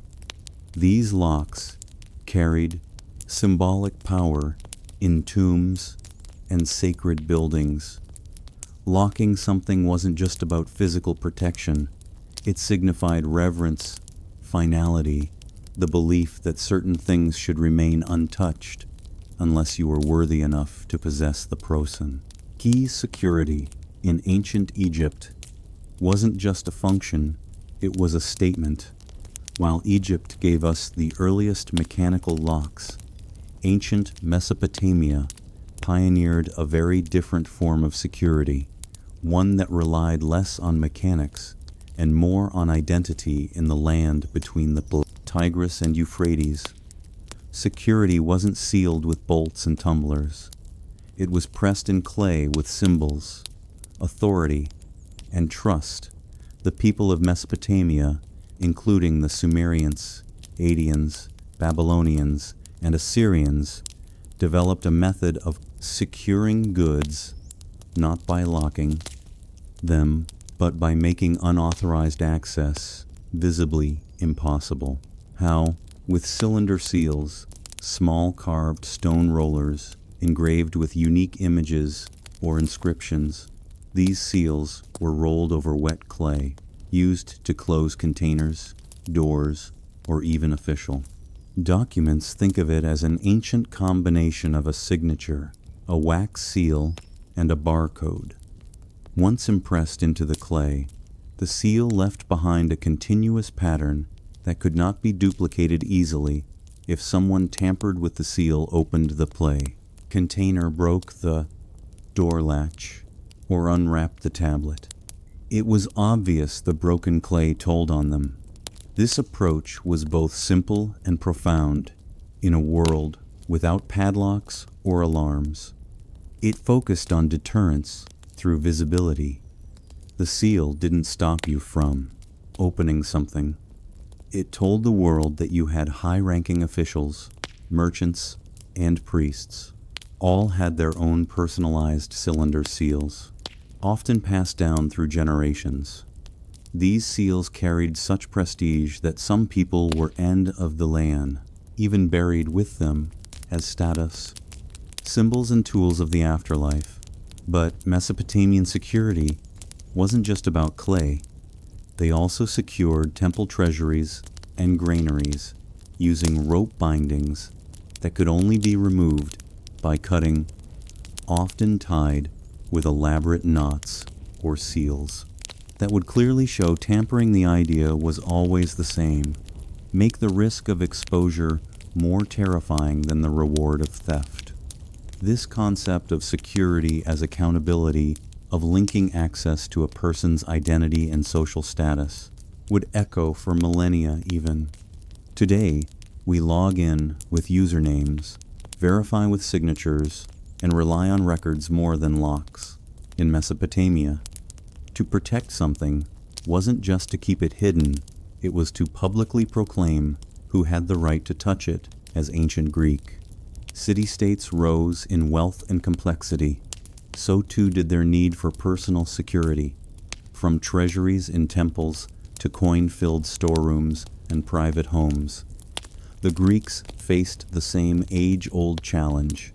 [SPEAKER 1] These locks carried symbolic power in tombs and sacred buildings. Locking something wasn't just about physical protection. It signified reverence, finality, the belief that certain things should remain untouched unless you were worthy enough to possess the proson. Key security in ancient Egypt wasn't just a function, it was a statement. While Egypt gave us the earliest mechanical locks, ancient Mesopotamia pioneered a very different form of security, one that relied less on mechanics and more on identity in the land between the Tigris and Euphrates. Security wasn't sealed with bolts and tumblers. It was pressed in clay with symbols, authority, and trust. The people of Mesopotamia, including the Sumerians, Akkadians, Babylonians, and Assyrians, developed a method of securing goods, not by locking them, but by making unauthorized access visibly impossible. How? With cylinder seals, small carved stone rollers engraved with unique images or inscriptions. These seals were rolled over wet clay, used to close containers, doors, or even official documents. Think of it as an ancient combination of a signature, a wax seal, and a barcode. Once impressed into the clay, the seal left behind a continuous pattern that could not be duplicated easily. If someone tampered with the seal, opened the container, broke the door latch, or unwrapped the tablet, it was obvious the broken clay told on them. This approach was both simple and profound in a world without padlocks or alarms. It focused on deterrence through visibility. The seal didn't stop you from opening something. It told the world that you had high-ranking officials, merchants, and priests. All had their own personalized cylinder seals, often passed down through generations. These seals carried such prestige that some people were end of the land, even buried with them as status symbols and tools of the afterlife. But Mesopotamian security wasn't just about clay. They also secured temple treasuries and granaries using rope bindings that could only be removed by cutting, often tied with elaborate knots or seals that would clearly show tampering. The idea was always the same: make the risk of exposure more terrifying than the reward of theft. This concept of security as accountability, of linking access to a person's identity and social status, would echo for millennia even. Today, we log in with usernames, verify with signatures, and rely on records more than locks. In Mesopotamia, to protect something wasn't just to keep it hidden, it was to publicly proclaim who had the right to touch it. As ancient Greek city-states rose in wealth and complexity, so too did their need for personal security. From treasuries in temples to coin-filled storerooms and private homes, The Greeks faced the same age-old challenge.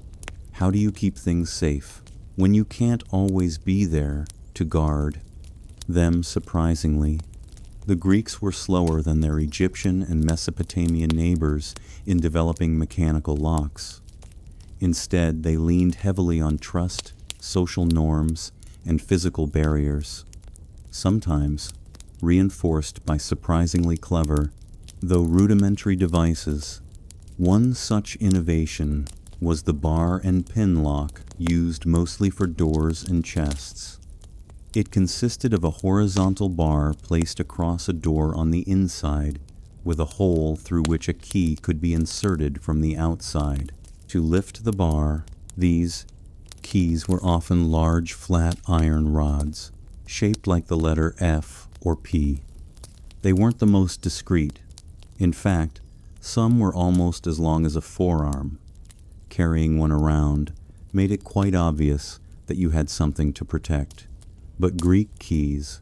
[SPEAKER 1] How do you keep things safe when you can't always be there to guard them? Surprisingly, the Greeks were slower than their Egyptian and Mesopotamian neighbors in developing mechanical locks. Instead, they leaned heavily on trust, social norms, and physical barriers, sometimes reinforced by surprisingly clever, though rudimentary devices. One such innovation was the bar and pin lock, used mostly for doors and chests. It consisted of a horizontal bar placed across a door on the inside, with a hole through which a key could be inserted from the outside. To lift the bar, these keys were often large flat iron rods, shaped like the letter F or P. They weren't the most discreet. In fact, some were almost as long as a forearm. Carrying one around made it quite obvious that you had something to protect. But Greek keys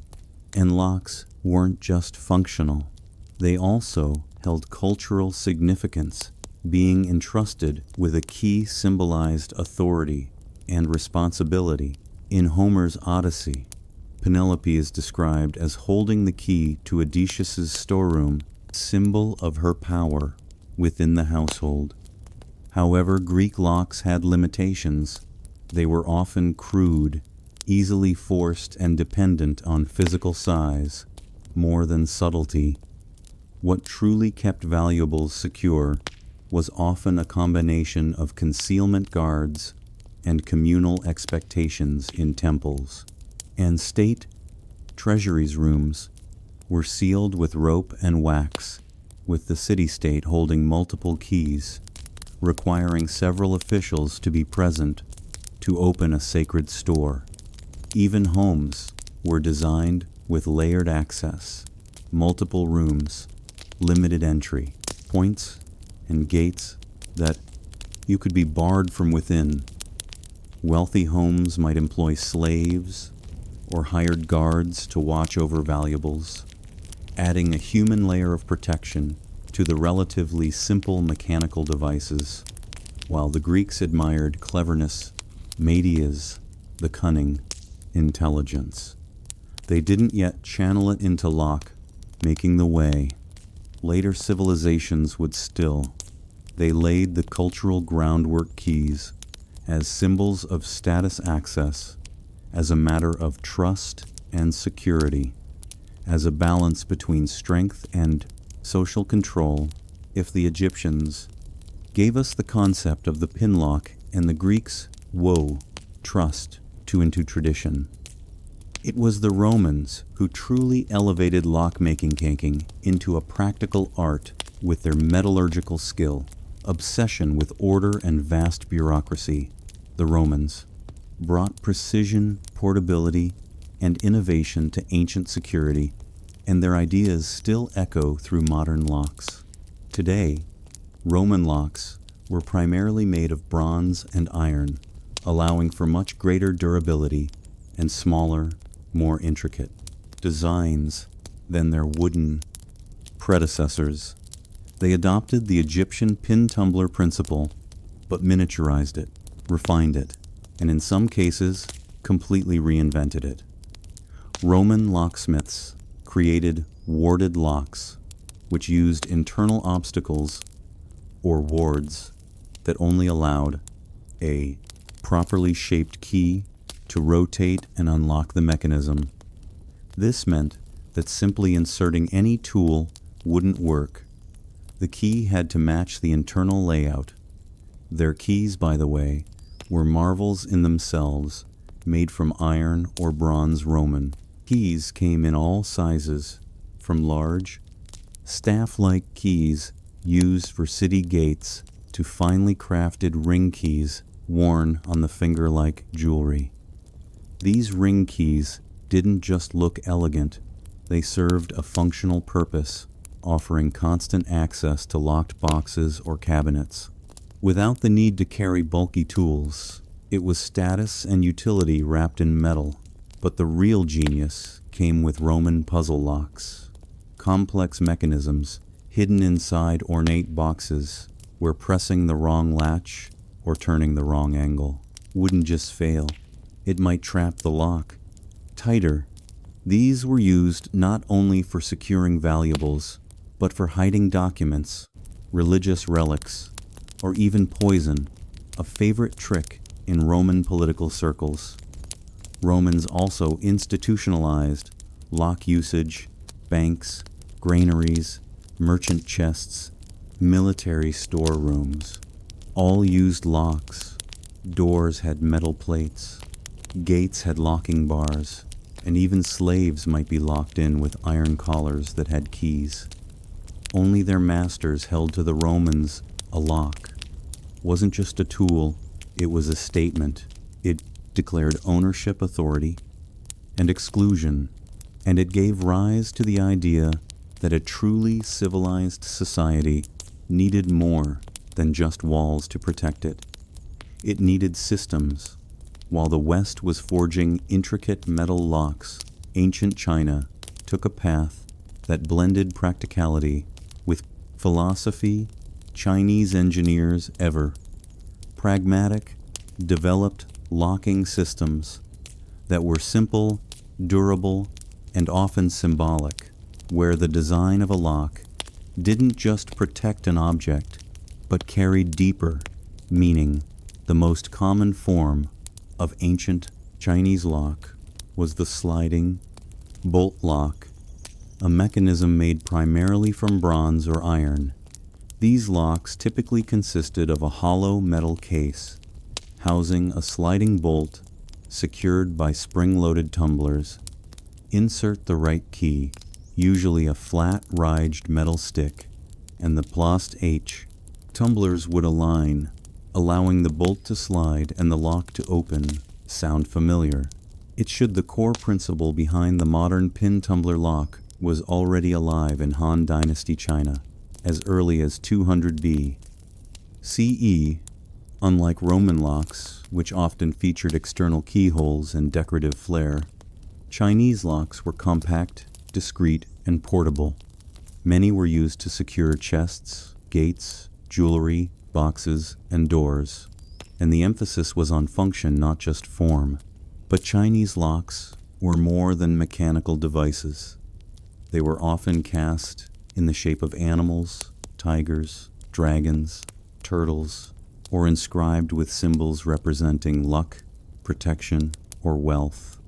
[SPEAKER 1] and locks weren't just functional. They also held cultural significance. Being entrusted with a key symbolized authority and responsibility. In Homer's Odyssey, Penelope is described as holding the key to Odysseus's storeroom, symbol of her power within the household. However, Greek locks had limitations. They were often crude, easily forced, and dependent on physical size more than subtlety. What truly kept valuables secure was often a combination of concealment guards and communal expectations in temples. And state treasuries rooms were sealed with rope and wax, with the city-state holding multiple keys, requiring several officials to be present to open a sacred store. Even homes were designed with layered access, multiple rooms, limited entry, points, and gates that you could be barred from within. Wealthy homes might employ slaves or hired guards to watch over valuables, adding a human layer of protection to the relatively simple mechanical devices. While the Greeks admired cleverness, Media's the cunning, intelligence. They didn't yet channel it into lock, making the way. Later civilizations would still. They laid the cultural groundwork keys as symbols of status access, as a matter of trust and security, as a balance between strength and social control. If the Egyptians gave us the concept of the pin lock and the Greeks trust into tradition, it was the Romans who truly elevated lock-making into a practical art with their metallurgical skill, obsession with order, and vast bureaucracy. The Romans brought precision, portability, and innovation to ancient security, and their ideas still echo through modern locks. Today, Roman locks were primarily made of bronze and iron, allowing for much greater durability and smaller, more intricate designs than their wooden predecessors. They adopted the Egyptian pin tumbler principle, but miniaturized it, refined it, and in some cases, completely reinvented it. Roman locksmiths created warded locks, which used internal obstacles or wards that only allowed a properly shaped key to rotate and unlock the mechanism. This meant that simply inserting any tool wouldn't work. The key had to match the internal layout. Their keys, by the way, were marvels in themselves, made from iron or bronze Roman. Keys came in all sizes, from large, staff-like keys used for city gates to finely crafted ring keys worn on the finger like jewelry. These ring keys didn't just look elegant, they served a functional purpose, offering constant access to locked boxes or cabinets. Without the need to carry bulky tools, it was status and utility wrapped in metal. But the real genius came with Roman puzzle locks. Complex mechanisms hidden inside ornate boxes where pressing the wrong latch or turning the wrong angle wouldn't just fail, it might trap the lock tighter. These were used not only for securing valuables, but for hiding documents, religious relics, or even poison, a favorite trick in Roman political circles. Romans also institutionalized lock usage, banks, granaries, merchant chests, military storerooms. All used locks. Doors had metal plates. Gates had locking bars, and even slaves might be locked in with iron collars that had keys. Only their masters held to the Romans a lock. Wasn't just a tool, it was a statement. It declared ownership, authority, and exclusion, and it gave rise to the idea that a truly civilized society needed more than just walls to protect it. It needed systems. While the West was forging intricate metal locks, ancient China took a path that blended practicality with philosophy. Chinese engineers pragmatic, developed locking systems that were simple, durable, and often symbolic, where the design of a lock didn't just protect an object, but carried deeper meaning. The most common form of ancient Chinese lock was the sliding bolt lock, a mechanism made primarily from bronze or iron. These locks typically consisted of a hollow metal case housing a sliding bolt secured by spring-loaded tumblers. Insert the right key, usually a flat ridged metal stick, and the placed H. Tumblers would align, allowing the bolt to slide and the lock to open. Sound familiar? It should. The core principle behind the modern pin tumbler lock was already alive in Han Dynasty China as early as 200 BCE. Unlike Roman locks, which often featured external keyholes and decorative flair, Chinese locks were compact, discreet, and portable. Many were used to secure chests, gates, jewelry, boxes, and doors, and the emphasis was on function, not just form. But Chinese locks were more than mechanical devices. They were often cast in the shape of animals, tigers, dragons, turtles, or inscribed with symbols representing luck, protection, or wealth.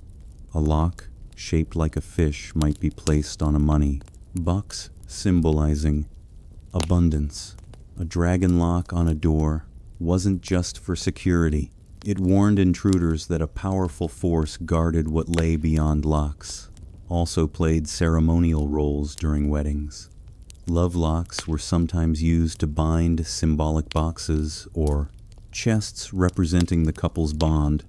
[SPEAKER 1] A lock shaped like a fish might be placed on a money box, symbolizing abundance. A dragon lock on a door wasn't just for security. It warned intruders that a powerful force guarded what lay beyond locks. Also played ceremonial roles during weddings. Love locks were sometimes used to bind symbolic boxes or chests representing the couple's bond.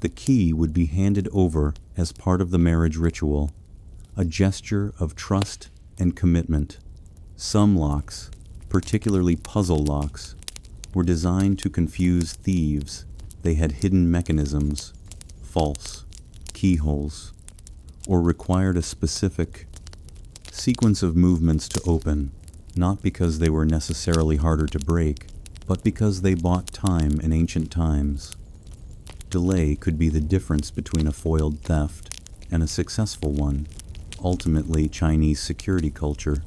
[SPEAKER 1] The key would be handed over as part of the marriage ritual, a gesture of trust and commitment. Some locks, particularly puzzle locks, were designed to confuse thieves. They had hidden mechanisms, false keyholes, or required a specific sequence of movements to open, not because they were necessarily harder to break, but because they bought time in ancient times. Delay could be the difference between a foiled theft and a successful one. Ultimately, Chinese security culture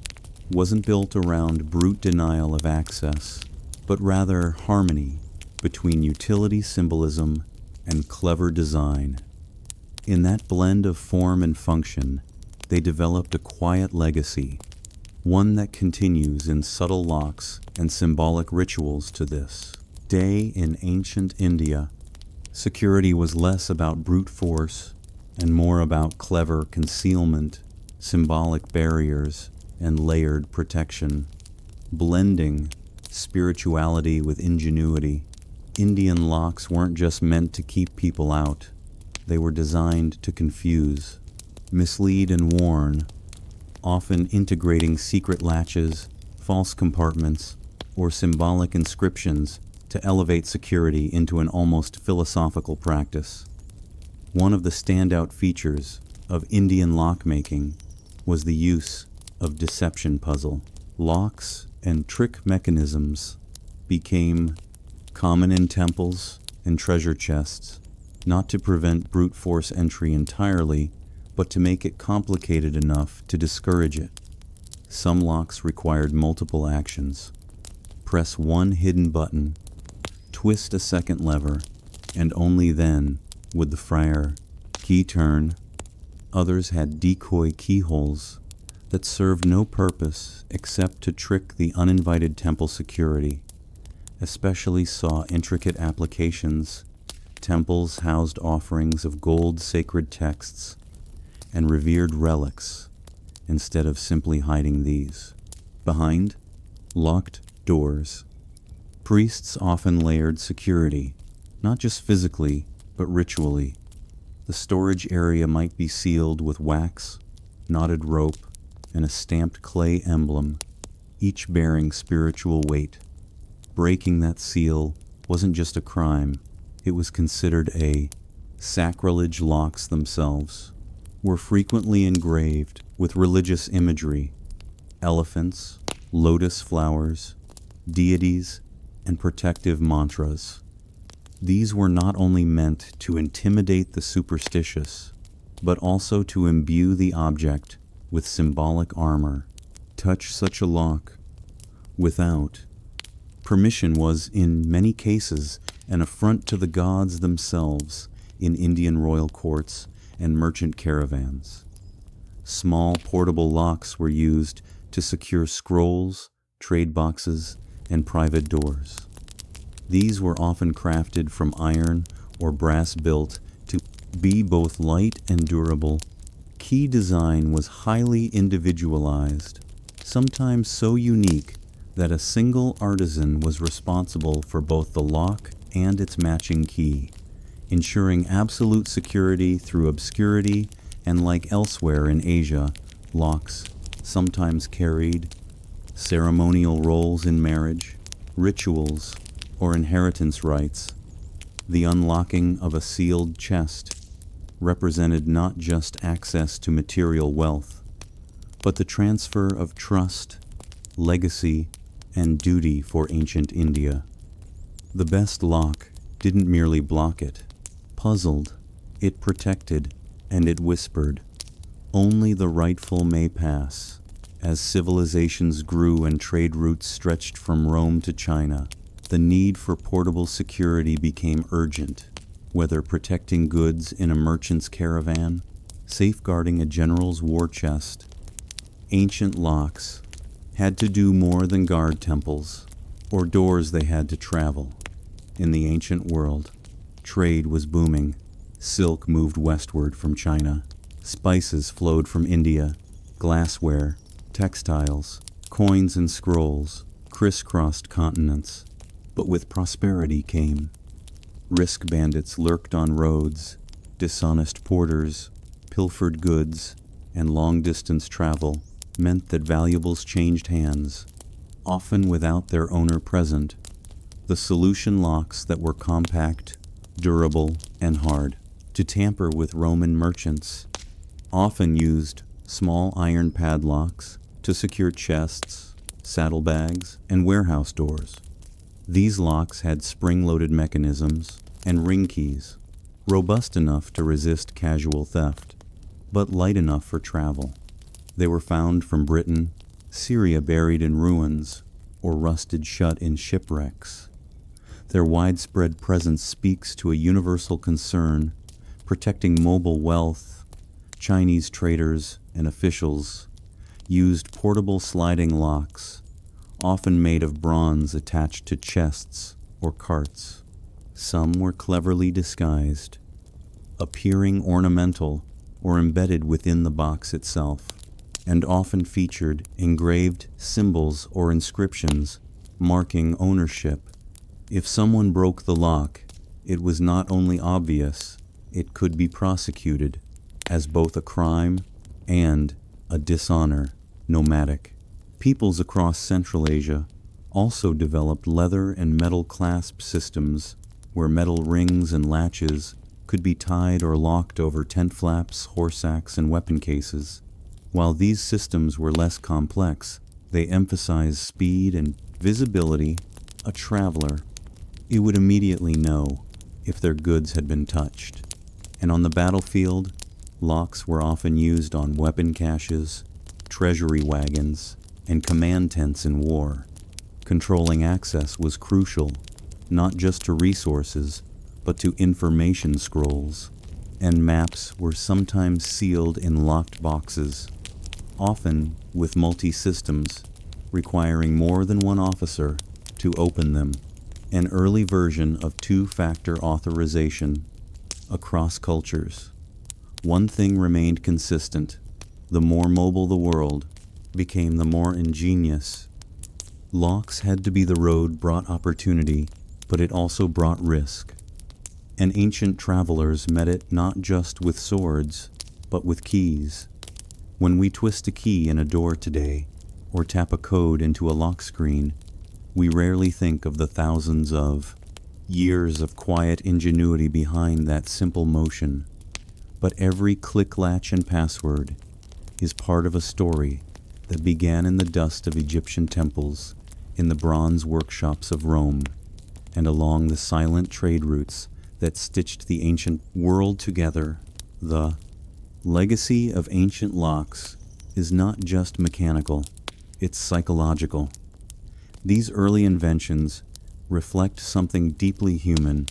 [SPEAKER 1] wasn't built around brute denial of access, but rather harmony between utility symbolism and clever design. In that blend of form and function, they developed a quiet legacy, one that continues in subtle locks and symbolic rituals to this day. In ancient India, security was less about brute force and more about clever concealment, symbolic barriers, and layered protection, blending spirituality with ingenuity. Indian locks weren't just meant to keep people out. They were designed to confuse, mislead, and warn, often integrating secret latches, false compartments, or symbolic inscriptions to elevate security into an almost philosophical practice. One of the standout features of Indian lockmaking was the use of deception puzzle. Locks and trick mechanisms became common in temples and treasure chests, not to prevent brute force entry entirely, but to make it complicated enough to discourage it. Some locks required multiple actions. Press one hidden button, twist a second lever, and only then would the friar key turn. Others had decoy keyholes that served no purpose except to trick the uninvited temple security. Especially saw intricate applications. Temples housed offerings of gold sacred texts and revered relics instead of simply hiding these behind locked doors. Priests often layered security, not just physically, but ritually. The storage area might be sealed with wax, knotted rope, and a stamped clay emblem, each bearing spiritual weight. Breaking that seal wasn't just a crime, it was considered a sacrilege. Locks themselves were frequently engraved with religious imagery, elephants, lotus flowers, deities, and protective mantras. These were not only meant to intimidate the superstitious, but also to imbue the object with symbolic armor. Touch such a lock without permission was, in many cases, an affront to the gods themselves in Indian royal courts and merchant caravans. Small portable locks were used to secure scrolls, trade boxes, and private doors. These were often crafted from iron or brass built to be both light and durable. Key design was highly individualized, sometimes so unique that a single artisan was responsible for both the lock and its matching key, ensuring absolute security through obscurity. And like elsewhere in Asia, locks sometimes carried ceremonial roles in marriage, rituals, or inheritance rites. The unlocking of a sealed chest represented not just access to material wealth, but the transfer of trust, legacy, and duty for ancient India. The best lock didn't merely block it, puzzled, it protected, and it whispered, "Only the rightful may pass." As civilizations grew and trade routes stretched from Rome to China, the need for portable security became urgent, whether protecting goods in a merchant's caravan, safeguarding a general's war chest. Ancient locks had to do more than guard temples or doors they had to travel. In the ancient world, trade was booming. Silk moved westward from China. Spices flowed from India. Glassware, textiles, coins, and scrolls crisscrossed continents. But with prosperity came risk. Bandits lurked on roads, dishonest porters pilfered goods, and long-distance travel meant that valuables changed hands, often without their owner present. The solution: locks that were compact, durable, and hard to tamper with. Roman merchants often used small iron padlocks to secure chests, saddlebags, and warehouse doors. These locks had spring-loaded mechanisms and ring keys, robust enough to resist casual theft, but light enough for travel. They were found from Britain, Syria buried in ruins, or rusted shut in shipwrecks. Their widespread presence speaks to a universal concern, protecting mobile wealth. Chinese traders and officials used portable sliding locks, often made of bronze attached to chests or carts. Some were cleverly disguised, appearing ornamental or embedded within the box itself, and often featured engraved symbols or inscriptions marking ownership. If someone broke the lock, it was not only obvious, it could be prosecuted as both a crime and a dishonor. Nomadic peoples across Central Asia also developed leather and metal clasp systems where metal rings and latches could be tied or locked over tent flaps, horsesacks, and weapon cases. While these systems were less complex, They emphasize speed and visibility. A traveler, it would immediately know if their goods had been touched. And on the battlefield, locks were often used on weapon caches, treasury wagons, and command tents in war. Controlling access was crucial, not just to resources, but to information scrolls, and maps were sometimes sealed in locked boxes, often with multi-systems, requiring more than one officer to open them. An early version of two-factor authorization across cultures. One thing remained consistent: the more mobile the world became, the more ingenious. Locks had to be the road brought opportunity, but it also brought risk. And ancient travelers met it not just with swords, but with keys. When we twist a key in a door today, or tap a code into a lock screen, we rarely think of the thousands of years of quiet ingenuity behind that simple motion. But every click, latch, and password is part of a story that began in the dust of Egyptian temples, in the bronze workshops of Rome, and along the silent trade routes that stitched the ancient world together. The legacy of ancient locks is not just mechanical, it's psychological. These early inventions reflect something deeply human: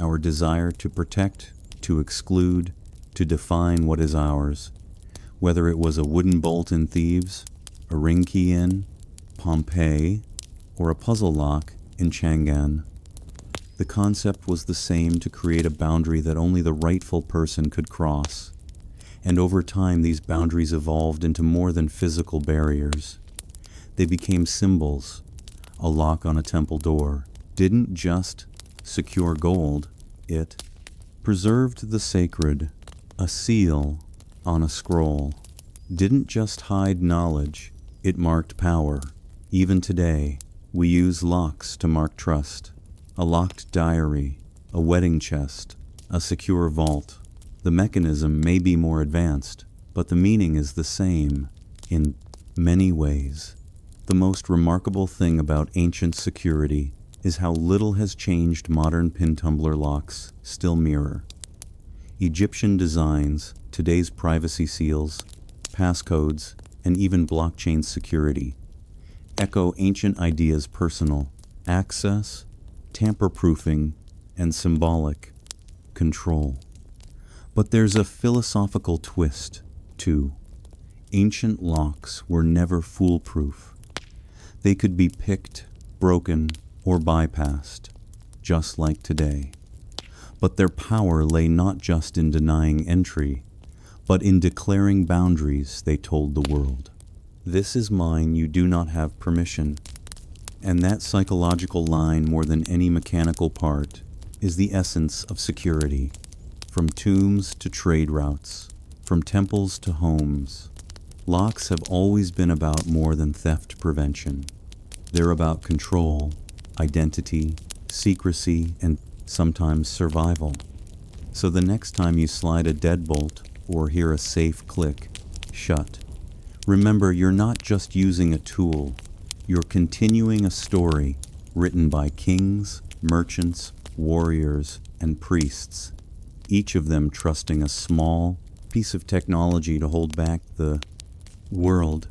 [SPEAKER 1] our desire to protect, to exclude, to define what is ours. Whether it was a wooden bolt in Thebes, a ring key in Pompeii, or a puzzle lock in Chang'an, the concept was the same: to create a boundary that only the rightful person could cross. And over time, these boundaries evolved into more than physical barriers. They became symbols. A lock on a temple door didn't just secure gold, it preserved the sacred. A seal on a scroll didn't just hide knowledge, it marked power. Even today, we use locks to mark trust. A locked diary, a wedding chest, a secure vault. The mechanism may be more advanced, but the meaning is the same in many ways. The most remarkable thing about ancient security is how little has changed. Modern pin tumbler locks still mirror Egyptian designs, today's privacy seals, passcodes, and even blockchain security echo ancient ideas: personal access, tamper-proofing, and symbolic control. But there's a philosophical twist, too. Ancient locks were never foolproof. They could be picked, broken, or bypassed, just like today. But their power lay not just in denying entry, but in declaring boundaries. They told the world, "This is mine, you do not have permission." And that psychological line, more than any mechanical part, is the essence of security. From tombs to trade routes, from temples to homes, locks have always been about more than theft prevention. They're about control, identity, secrecy, and sometimes survival. So the next time you slide a deadbolt or hear a safe click shut, remember, you're not just using a tool, you're continuing a story written by kings, merchants, warriors, and priests, each of them trusting a small piece of technology to hold back the world